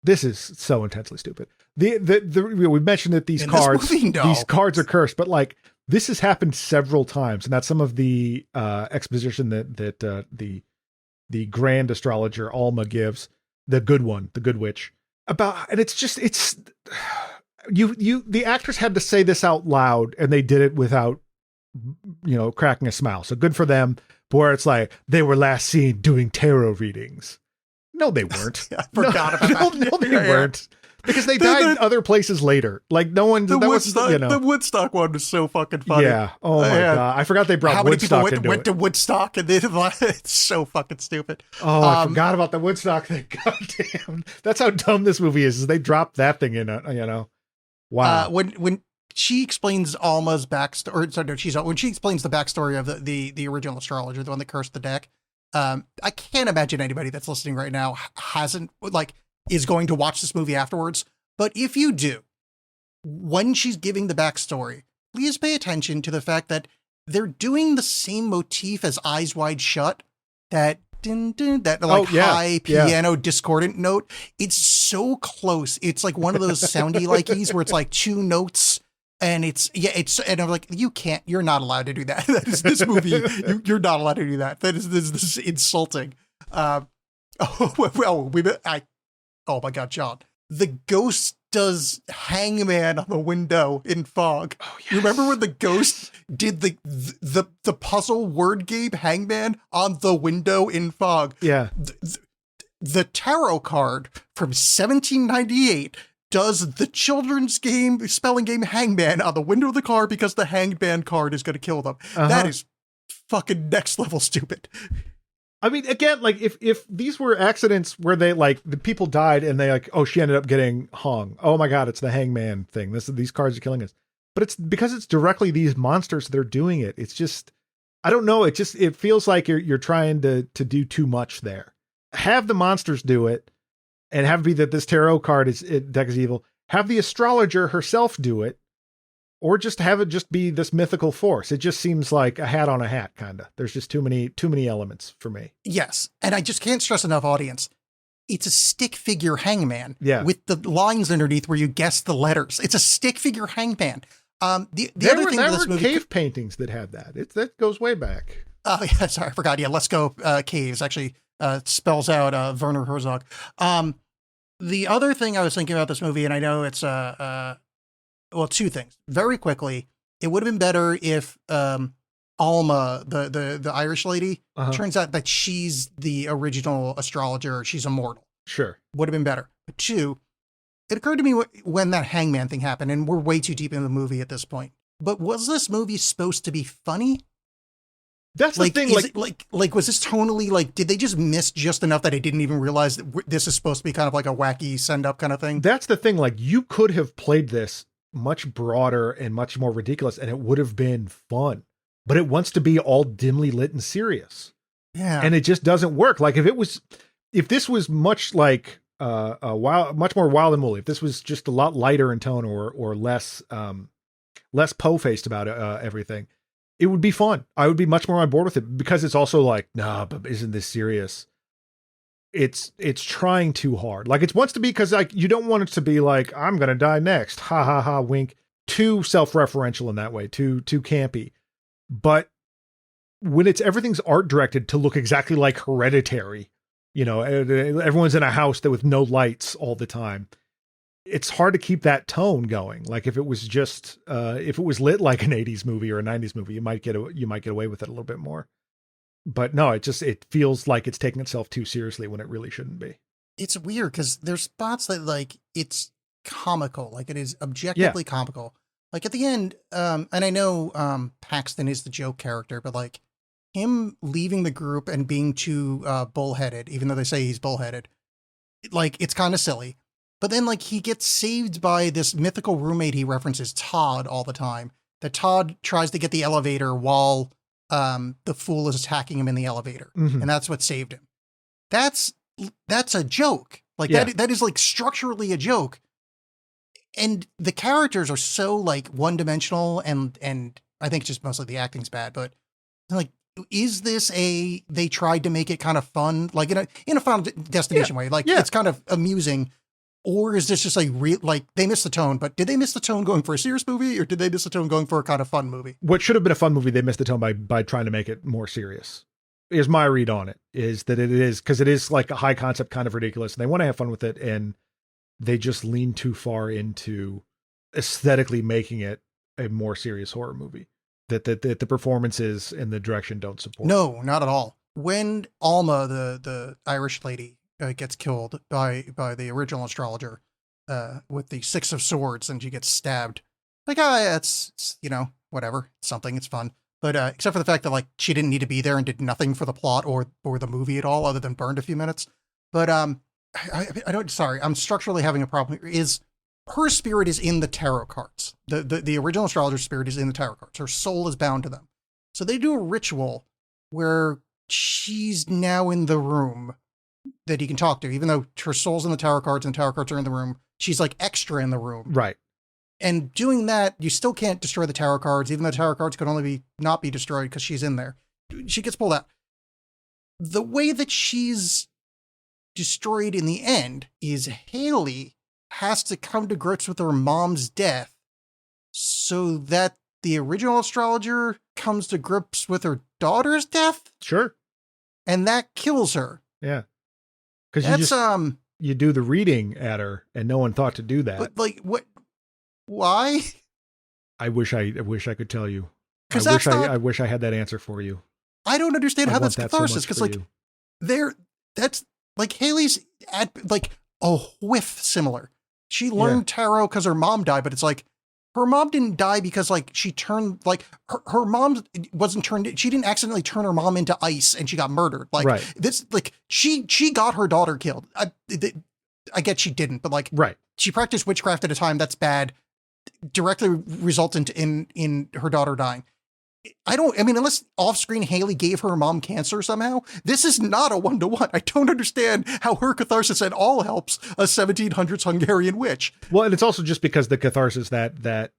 this is so intensely stupid. We mentioned that these cards are cursed, but like, this has happened several times, and that's some of the exposition that the grand astrologer Alma gives, the good one, the good witch, about, and the actors had to say this out loud, and they did it without, cracking a smile. So good for them. But where it's like they were last seen doing tarot readings. No, they weren't. I forgot about that. No, they weren't. Because they died in other places later. Like no one. The Woodstock one was so fucking funny. Yeah. Oh my god. I forgot they brought Woodstock into it. How many people went to Woodstock and it's so fucking stupid. Oh, I forgot about the Woodstock thing. Goddamn. That's how dumb this movie is they dropped that thing in it. Wow. When she explains Alma's backstory, when she explains the backstory of the original astrologer, the one that cursed the deck, I can't imagine anybody that's listening right now is going to watch this movie afterwards. But if you do, when she's giving the backstory, please pay attention to the fact that they're doing the same motif as Eyes Wide Shut, that high piano discordant note. It's so close. It's like one of those soundy likeies where it's like two notes. And and I'm like, you're not allowed to do that. That is this movie. You're not allowed to do that. This is insulting. Oh my God, John. The ghost does Hangman on the window in Fog. Oh, yes. You remember when the ghost did the puzzle word game Hangman on the window in Fog? Yeah. The tarot card from 1798 does the children's spelling game Hangman on the window of the car because the Hanged Man card is going to kill them. Uh-huh. That is fucking next level stupid. I mean, again, like if these were accidents where they like the people died and they like, oh, she ended up getting hung. Oh my God, it's the Hangman thing. These cards are killing us. But it's because it's directly these monsters that are doing it. It's just, I don't know. It feels like you're trying to do too much there. Have the monsters do it and have it be that this tarot card deck is evil. Have the astrologer herself do it. Or just have it just be this mythical force. It just seems like a hat on a hat, kind of. There's just too many elements for me. Yes, and I just can't stress enough, audience. It's a stick figure hangman with the lines underneath where you guess the letters. It's a stick figure hangman. There were cave paintings that had that. That goes way back. Oh yeah, sorry, I forgot. Yeah, Let's Go Caves actually spells out Werner Herzog. The other thing I was thinking about this movie, and I know it's two things. Very quickly, it would have been better if Alma, the Irish lady, turns out that she's the original astrologer. She's immortal. Sure. Would have been better. But two, it occurred to me when that Hangman thing happened, and we're way too deep in the movie at this point, but was this movie supposed to be funny? That's the thing. Was this tonally, did they just miss just enough that I didn't even realize that this is supposed to be kind of like a wacky send-up kind of thing? That's the thing. Like, you could have played this much broader and much more ridiculous, and it would have been fun. But it wants to be all dimly lit and serious. Yeah. and it just doesn't work. Like if this was much like much more Wild and Woolly, if this was just a lot lighter in tone or less po-faced about everything, it would be fun. I would be much more on board with it, because it's also like, nah, but isn't this serious? It's trying too hard. Like it wants to be, because like you don't want it to be like, I'm gonna die next, ha ha ha, wink. Too self-referential in that way, too campy. But when everything's art directed to look exactly like Hereditary, everyone's in a house with no lights all the time, it's hard to keep that tone going. Like if it was just if it was lit like an 80s movie or a 90s movie, you might get away with it a little bit more. But no, it feels like it's taking itself too seriously when it really shouldn't be. It's weird because there's spots that like it's comical, like it is objectively comical. Like at the end, and I know Paxton is the joke character, but like him leaving the group and being too bullheaded, even though they say he's bullheaded, like it's kind of silly. But then like he gets saved by this mythical roommate he references, Todd, all the time. That Todd tries to get the elevator while the fool is attacking him in the elevator. Mm-hmm. And that's what saved him. That's a joke. Like that is like structurally a joke. And the characters are so like one-dimensional, and I think just mostly the acting's bad, but like, is this they tried to make it kind of fun, like in a Final Destination way, like it's kind of amusing, or is this just like they missed the tone? But did they miss the tone going for a serious movie, or did they miss the tone going for a kind of fun movie? What should have been a fun movie, they missed the tone by trying to make it more serious. Is my read on it, is that it is, because it is like a high concept, kind of ridiculous, and they want to have fun with it, and they just lean too far into aesthetically making it a more serious horror movie that the performances and the direction don't support. No, not at all. When Alma, the Irish lady, gets killed by the original astrologer with the Six of Swords, and she gets stabbed, like, it's whatever, it's something, it's fun. But except for the fact that like she didn't need to be there and did nothing for the plot or the movie at all, other than burned a few minutes. But I don't. Sorry, I'm structurally having a problem here. Is her spirit is in the tarot cards. The original astrologer's spirit is in the tarot cards. Her soul is bound to them. So they do a ritual where she's now in the room that he can talk to, even though her soul's in the tarot cards and the tarot cards are in the room. She's like extra in the room, right? And doing that, you still can't destroy the tarot cards, even though tarot cards could only not be destroyed because she's in there. She gets pulled out. The way that she's destroyed in the end is Haley has to come to grips with her mom's death so that the original astrologer comes to grips with her daughter's death. Sure. And that kills her. Yeah. Because you do the reading at her and no one thought to do that. But like, what? Why? I wish I could tell you. I wish I had that answer for you. I don't understand how that's catharsis, because like that's like Haley's like a whiff similar. She learned tarot because her mom died, but it's like her mom didn't die because like she turned like her mom wasn't turned. She didn't accidentally turn her mom into ice and she got murdered. Like this, like she got her daughter killed. I get she didn't, but like she practiced witchcraft at a time that's bad, directly resultant in her daughter dying. I mean, unless off-screen Haley gave her mom cancer somehow, this is not a 1-to-1. I don't understand how her catharsis at all helps a 1700s Hungarian witch. Well, and it's also just because the catharsis, that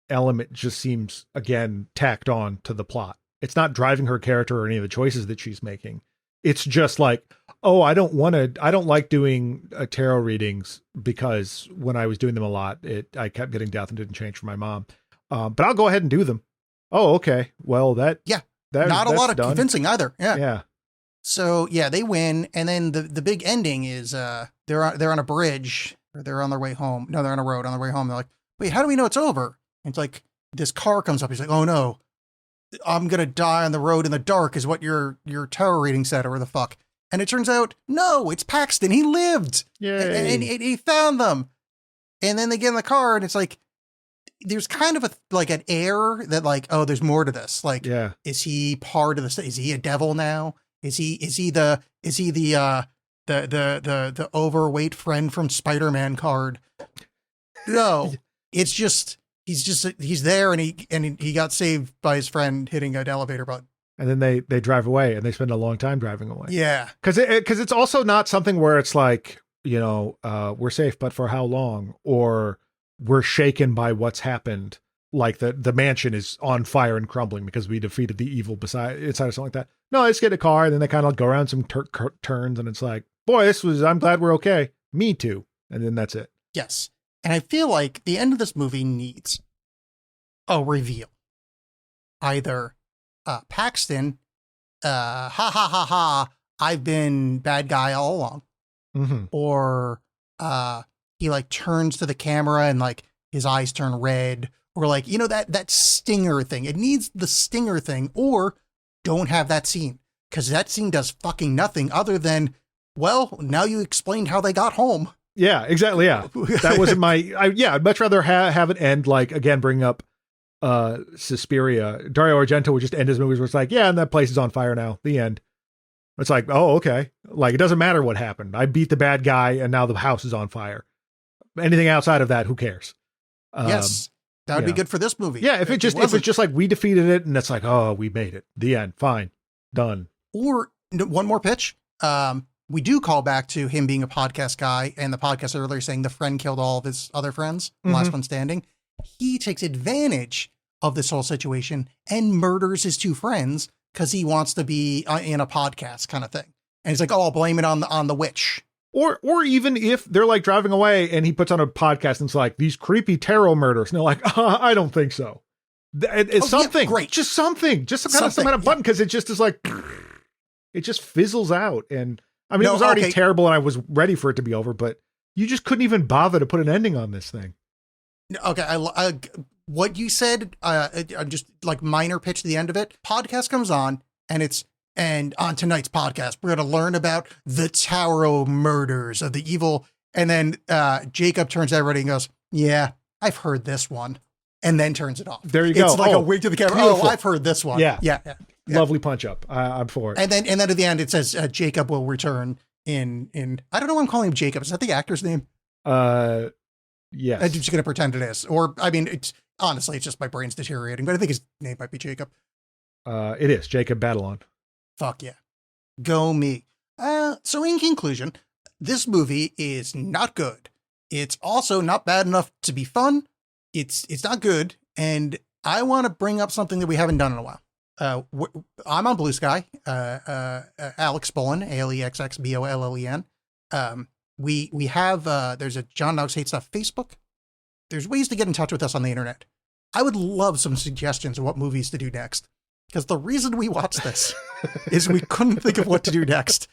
element just seems, again, tacked on to the plot. It's not driving her character or any of the choices that she's making. It's just like, oh, I don't like doing tarot readings because when I was doing them a lot, I kept getting death and didn't change for my mom. But I'll go ahead and do them. Oh, okay. Well, not a lot of convincing either. Yeah. So yeah, they win, and then the big ending is they're on a bridge, or they're on their way home. No, they're on a road on their way home. They're like, wait, how do we know it's over? And it's like this car comes up. He's like, oh no, I'm gonna die on the road in the dark, is what your tarot reading said, or the fuck. And it turns out, no, it's Paxton. He lived. Yay. And he found them. And then they get in the car, and it's like, there's kind of an air that like, oh, there's more to this. Like, is he part of this? Is he a devil now? Is he the overweight friend from Spider-Man card? No, it's just, he's there, and he got saved by his friend hitting an elevator button. And then they drive away and they spend a long time driving away. Yeah. Because it's also not something where it's like, we're safe, but for how long? Or we're shaken by what's happened. Like the mansion is on fire and crumbling because we defeated the evil inside or something like that. No, they just get in a car and then they kind of go around some turns and it's like, boy, I'm glad we're okay. Me too. And then that's it. Yes. And I feel like the end of this movie needs a reveal. Either Paxton, ha ha ha ha, I've been bad guy all along. Mm-hmm. Or he like turns to the camera and like his eyes turn red. Or like, that stinger thing. It needs the stinger thing. Or don't have that scene. Because that scene does fucking nothing other than, well, now you explained how they got home. Yeah, exactly. Yeah. That wasn't I'd much rather have it end like, again, bring up Suspiria. Dario Argento would just end his movies where it's like, yeah, and that place is on fire now. The end. It's like, oh, okay. Like, it doesn't matter what happened. I beat the bad guy and now the house is on fire. Anything outside of that, who cares? Yes. That would be good for this movie. Yeah, if it's just like we defeated it and it's like, oh, we made it. The end. Fine. Done. Or one more pitch. We do call back to him being a podcast guy and the podcast earlier saying the friend killed all of his other friends, last one standing. He takes advantage of this whole situation and murders his two friends because he wants to be in a podcast kind of thing. And he's like, oh, I'll blame it on the witch. Or even if they're like driving away and he puts on a podcast and it's like these creepy tarot murders. And they're like, I don't think so. It's something. Yeah, great. Just something. Just some kind of button. Because it just is like, it just fizzles out. And I mean, it was already terrible and I was ready for it to be over, but you just couldn't even bother to put an ending on this thing. Okay. I what you said, just like minor pitch to the end of it. Podcast comes on and on tonight's podcast, we're going to learn about the Tarot murders of the evil. And then Jacob turns to everybody and goes, yeah, I've heard this one. And then turns it off. There you go. It's like a wink to the camera. Beautiful. Oh, I've heard this one. Yeah. Yeah. Lovely punch up. I'm for it. And then at the end, it says Jacob will return in, I don't know why I'm calling him Jacob. Is that the actor's name? Yes. I'm just going to pretend it is. Or, I mean, it's just my brain's deteriorating, but I think his name might be Jacob. It is Jacob Batalon. Fuck yeah. Go me. So in conclusion, this movie is not good. It's also not bad enough to be fun. It's not good. And I want to bring up something that we haven't done in a while. I'm on Blue Sky, Alex Bollen, ALEXXBOLLEN. We have, there's a John Knox Hate Stuff Facebook. There's ways to get in touch with us on the internet. I would love some suggestions of what movies to do next. Because the reason we watched this is we couldn't think of what to do next.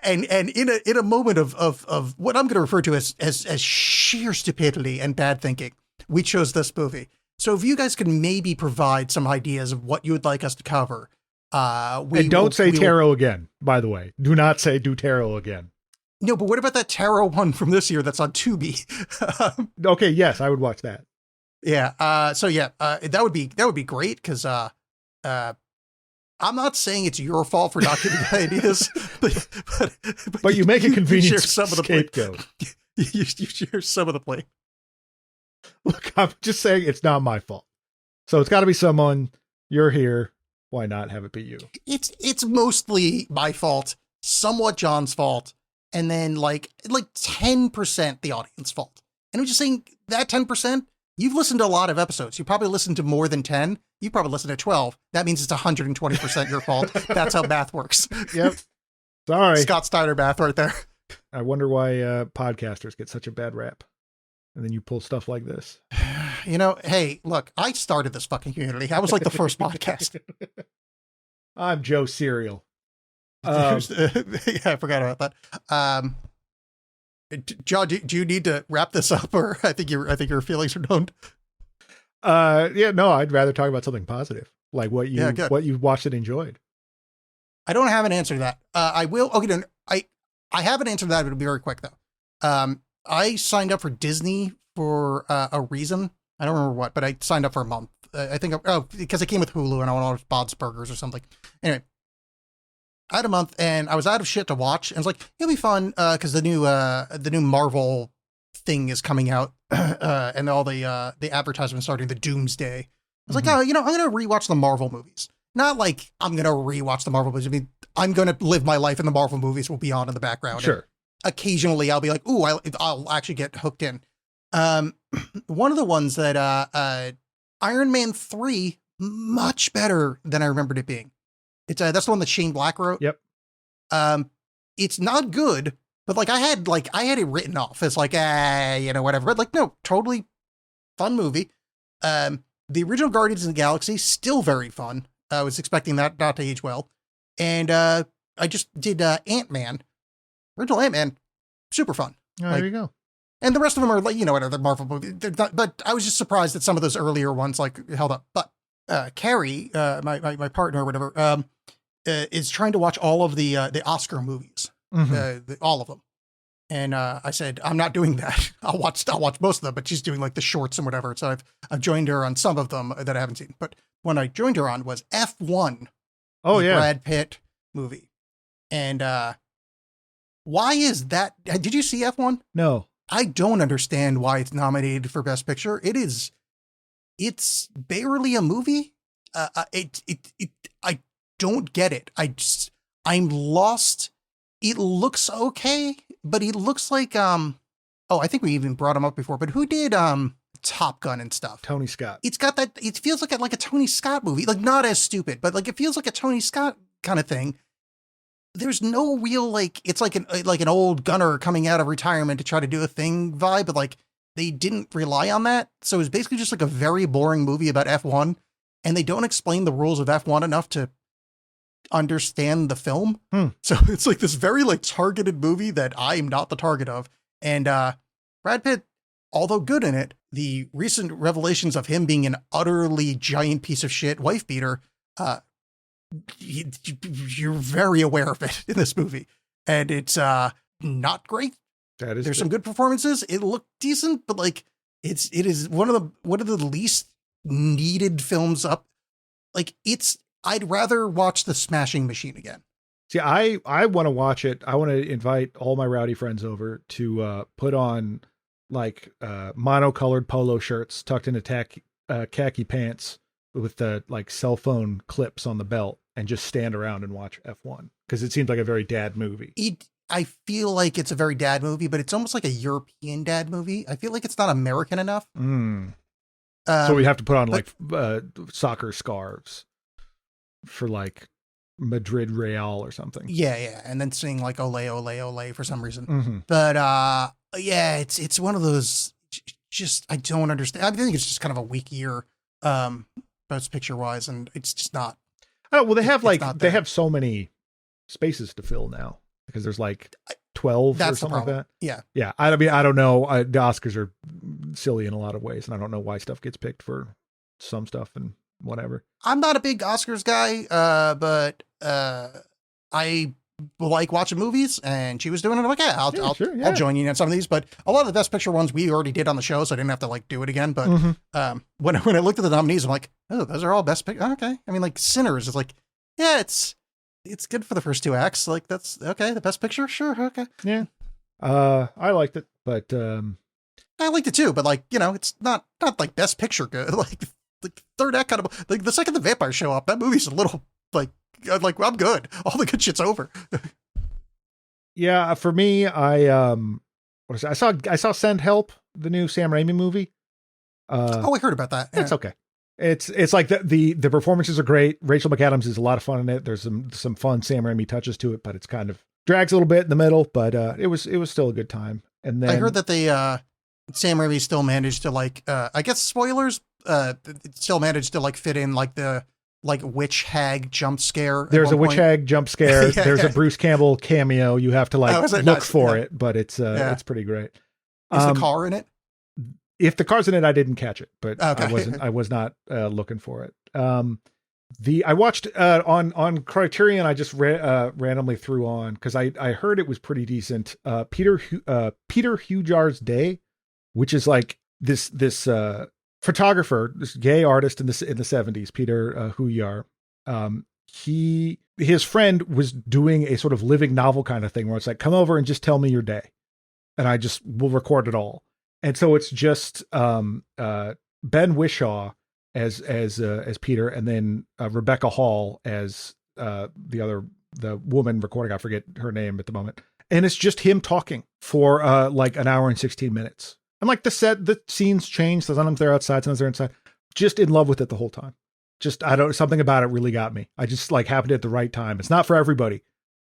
And in a moment of what I'm going to refer to as sheer stupidity and bad thinking, we chose this movie. So if you guys can maybe provide some ideas of what you would like us to cover. Don't say tarot again, by the way. Do not say do tarot again. No, but what about that tarot one from this year that's on Tubi? Okay, yes, I would watch that. Yeah. That would be great because I'm not saying it's your fault for not giving ideas, but you make a convenient scapegoat. You share some of the blame. Look, I'm just saying it's not my fault. So it's got to be someone. You're here. Why not have it be you? It's mostly my fault, somewhat John's fault, and then like 10% the audience fault. And I'm just saying that 10%, you've listened to a lot of episodes. You probably listened to more than 10. You probably listened to 12. That means it's 120% your fault. That's how math works. Yep. Sorry. Scott Steiner math right there. I wonder why podcasters get such a bad rap. And then you pull stuff like this. Hey, look, I started this fucking community. I was like the first podcast. I'm Joe Serial. Yeah, I forgot about that. John, do you need to wrap this up, or I think your feelings are known? No, I'd rather talk about something positive, like what you watched and enjoyed. I don't have an answer to that. I will. Okay, no, I have an answer to that. It'll be very quick though. I signed up for Disney for a reason. I don't remember what, but I signed up for a month. I think because it came with Hulu and I wanted Bob's Burgers or something. Anyway, I had a month and I was out of shit to watch. And I was like, it'll be fun because the new Marvel thing is coming out and all the advertisements starting the Doomsday. I was like, I'm going to rewatch the Marvel movies. not like I'm going to rewatch the Marvel movies. I mean, I'm going to live my life and the Marvel movies will be on in the background. Sure. And occasionally I'll be like, ooh, I'll actually get hooked in. One of the ones that, Iron Man 3, much better than I remembered it being. It's that's the one that Shane Black wrote. Yep. It's not good, but like I had it written off as like, whatever. But like, no, totally fun movie. The original Guardians of the Galaxy, still very fun. I was expecting that not to age well. And I just did Ant-Man. Original Ant-Man, super fun. Oh, Like, there you go. and the rest of them are like, whatever, Marvel movies. They're not, but I was just surprised that some of those earlier ones like held up. But Carrie, my partner or whatever, is trying to watch all of the Oscar movies, all of them. And I said, I'm not doing that. I'll watch most of them, but she's doing like the shorts and whatever. So I've joined her on some of them that I haven't seen. But one I joined her on was F1. Oh, the yeah. Brad Pitt movie. And why is that? Did you see F1? No. I don't understand why it's nominated for Best Picture. It's barely a movie. I don't get it. I'm lost. It looks okay, but he looks like, I think we even brought him up before, but who did, Top Gun and stuff? Tony Scott. It's got that, it feels like a Tony Scott movie, like not as stupid, but like it feels like a Tony Scott kind of thing. There's no real, like, it's like an old gunner coming out of retirement to try to do a thing vibe, but like they didn't rely on that. So it's basically just like a very boring movie about F1, and they don't explain the rules of F1 enough to understand the film. So it's like this very like targeted movie that I'm not the target of. And Brad Pitt, although good in it, the recent revelations of him being an utterly giant piece of shit wife beater, you're very aware of it in this movie, and it's not great. There's some good performances. It looked decent, but like it is one of the least needed films up. Like I'd rather watch The Smashing Machine again. See, I want to watch it. I want to invite all my rowdy friends over to put on like monocolored polo shirts tucked into khaki pants with the like cell phone clips on the belt and just stand around and watch F1 because it seems like a very dad movie. I feel like it's a very dad movie, but it's almost like a European dad movie. I feel like it's not American enough. So we have to put on like soccer scarves for like Madrid Real or something. Yeah. And then sing like Ole, Ole, Ole for some reason. But yeah, it's one of those, just, I don't understand. I think it's just kind of a weak year, Best Picture wise. And it's just not. Oh, well, they have so many spaces to fill now because there's like 12 or something like that. Yeah. Yeah. I mean, I don't know. The Oscars are silly in a lot of ways, and I don't know why stuff gets picked for some stuff and whatever. I'm not a big Oscars guy, but I like watching movies, and she was doing it. I'm like, yeah, I'll join you on some of these. But a lot of the Best Picture ones we already did on the show, so I didn't have to like do it again. But when I looked at the nominees, I'm like, oh, those are all Best Picture. Okay. I mean, like Sinners is like, yeah, it's good for the first two acts. Like that's okay. The Best Picture, sure, okay. Yeah. I liked it, but I liked it too. But like, it's not like Best Picture good. Like third act kind of like the second the vampires show up, that movie's a little like I'm good. All the good shit's over. Yeah, for me, I saw Send Help, the new Sam Raimi movie. I heard about that. It's okay. It's like the performances are great. Rachel McAdams is a lot of fun in it. There's some fun Sam Raimi touches to it, but it's kind of drags a little bit in the middle. But it was still a good time. And then I heard that Sam Raimi still managed to like I guess spoilers. Still managed to like fit in like the witch hag jump scare. There's a witch hag jump scare. There's a Bruce Campbell cameo. You have to look for it, but it's pretty great. Is the car in it? If the car's in it, I didn't catch it, but okay. I was not looking for it. I watched on Criterion. I just randomly threw on because I heard it was pretty decent. Peter Hujar's Day, which is like this photographer, this gay artist in the 70s, Peter Hujar. His friend was doing a sort of living novel kind of thing where it's like, come over and just tell me your day, and I just will record it all. And so it's just Ben Whishaw as Peter, and then Rebecca Hall as the woman recording. I forget her name at the moment. And it's just him talking for like an hour and 16 minutes. And like the scenes change. So sometimes they're outside, sometimes they're inside. Just in love with it the whole time. Just, something about it really got me. I just like happened at the right time. It's not for everybody,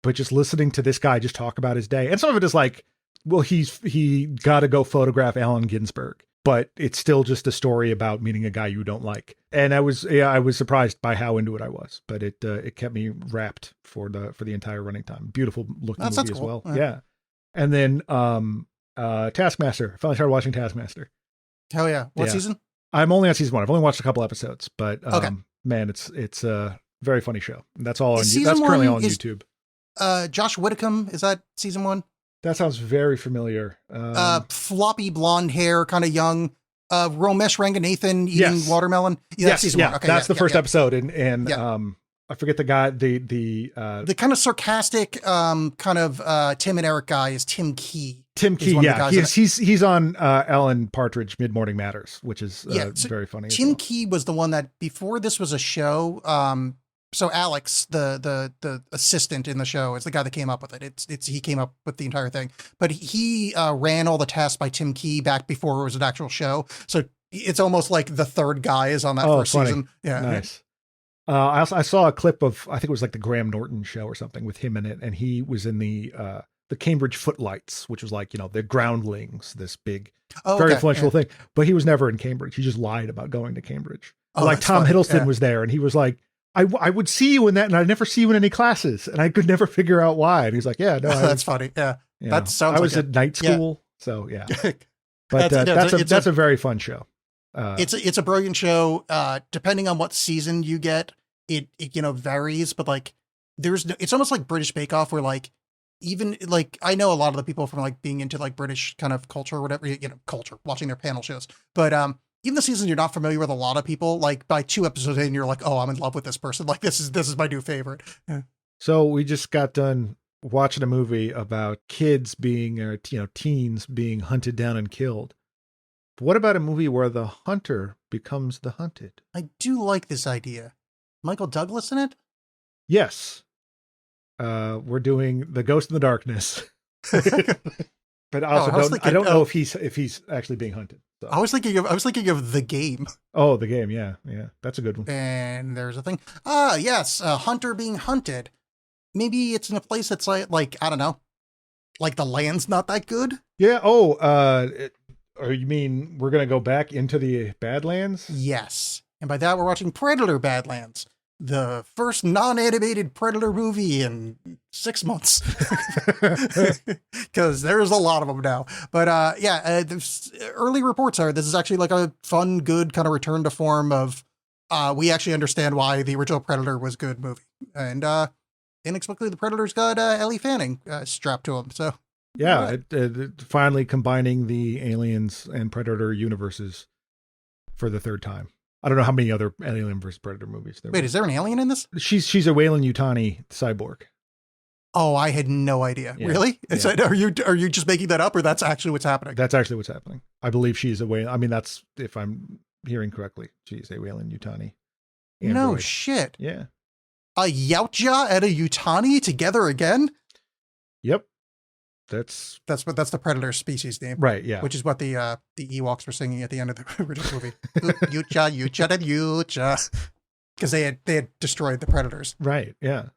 but just listening to this guy just talk about his day. And some of it is like, well, he got to go photograph Allen Ginsberg, but it's still just a story about meeting a guy you don't like. And I was surprised by how into it I was, but it kept me wrapped for the entire running time. Beautiful looking movie as well. Yeah. And then, Taskmaster. I finally started watching Taskmaster. Hell yeah. What season? I'm only on season 1. I've only watched a couple episodes, but, okay. Man, it's a very funny show. That's all that's currently on YouTube. Josh Whitcomb, is that season 1? That sounds very familiar. Floppy blonde hair, kind of young. Ramesh Ranganathan eating watermelon. Yeah, yes, season 1. Okay, that's the first episode, and I forget the guy. The kind of sarcastic, kind of Tim and Eric guy is Tim Key. Tim Key, yeah, he's on Alan Partridge Mid Morning Matters, which is very funny. Tim Key was the one that before this was a show. So Alex, the assistant in the show, is the guy that came up with it. It's he came up with the entire thing, but he ran all the tests by Tim Key back before it was an actual show. So it's almost like the third guy is on that first season. Yeah, nice. I saw a clip of, I think it was like the Graham Norton show or something with him in it, and he was in the Cambridge Footlights, which was like, the Groundlings, this big, very influential thing. But he was never in Cambridge. He just lied about going to Cambridge. Like Tom Hiddleston was there, and he was like, I would see you in that, and I'd never see you in any classes, and I could never figure out why. And he's like, yeah, no, that's funny. Yeah, that sounds. I was at night school, so yeah. But that's a very fun show. It's a brilliant show. Depending on what season you get, it varies, but like it's almost like British Bake Off, where like even like I know a lot of the people from like being into like British kind of culture or whatever, culture, watching their panel shows, but even the season you're not familiar with a lot of people, like by 2 episodes in, you're like, oh, I'm in love with this person. Like this is my new favorite. Yeah. So we just got done watching a movie about kids being, teens being hunted down and killed. But what about a movie where the hunter becomes the hunted? I do like this idea. Michael Douglas in it? Yes. We're doing The Ghost in the Darkness. But also I don't know if he's actually being hunted. So. I was thinking of The Game. Oh, The Game, yeah, that's a good one. And there's a thing. Yes, a hunter being hunted. Maybe it's in a place that's like I don't know, like the land's not that good. Yeah. Oh, or you mean we're gonna go back into the Badlands? Yes, and by that we're watching Predator: Badlands, the first non-animated Predator movie in 6 months, because there's a lot of them now. But there's early reports are this is actually like a fun, good kind of return to form of we actually understand why the original Predator was a good movie, and inexplicably the Predator's got Ellie Fanning strapped to him. So yeah, it finally combining the Aliens and Predator universes for the third time. I don't know how many other Alien vs. Predator movies there were. Wait, is there an alien in this? She's a Weyland-Yutani cyborg. Oh, I had no idea. Yeah. Really? Yeah. Are you just making that up, or that's actually what's happening? That's actually what's happening. I believe she's a Weyland. I mean, that's if I'm hearing correctly. She's a Weyland-Yutani. No shit. Yeah. A Yautja and a Yutani together again? Yep. That's the Predator species name, right? Yeah, which is what the Ewoks were singing at the end of the original movie. Yautja, Yautja, and Yautja, because they had destroyed the Predators. Right. Yeah.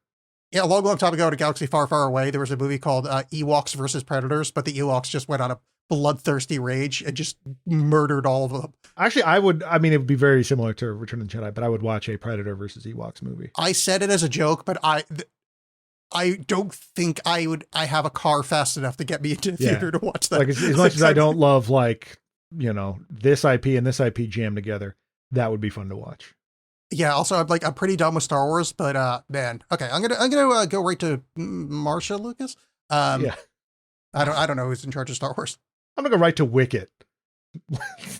Yeah. A long time ago, in a galaxy far, far away, there was a movie called Ewoks versus Predators, but the Ewoks just went on a bloodthirsty rage and just murdered all of them. Actually, it would be very similar to Return of the Jedi, but I would watch a Predator versus Ewoks movie. I said it as a joke, but I don't think I have a car fast enough to get me into the theater to watch that. Like as much as I don't love this IP and this IP jammed together, that would be fun to watch. Yeah. Also, I'm pretty done with Star Wars, but man, okay, I'm gonna go right to Marsha Lucas. Yeah. I don't know who's in charge of Star Wars. I'm gonna go right to Wicket.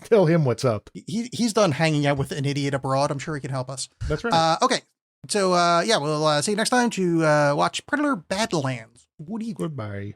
Tell him what's up. He's done hanging out with an idiot abroad. I'm sure he can help us. That's right. Okay. So, we'll see you next time to watch Predator: Badlands. Woody. Goodbye.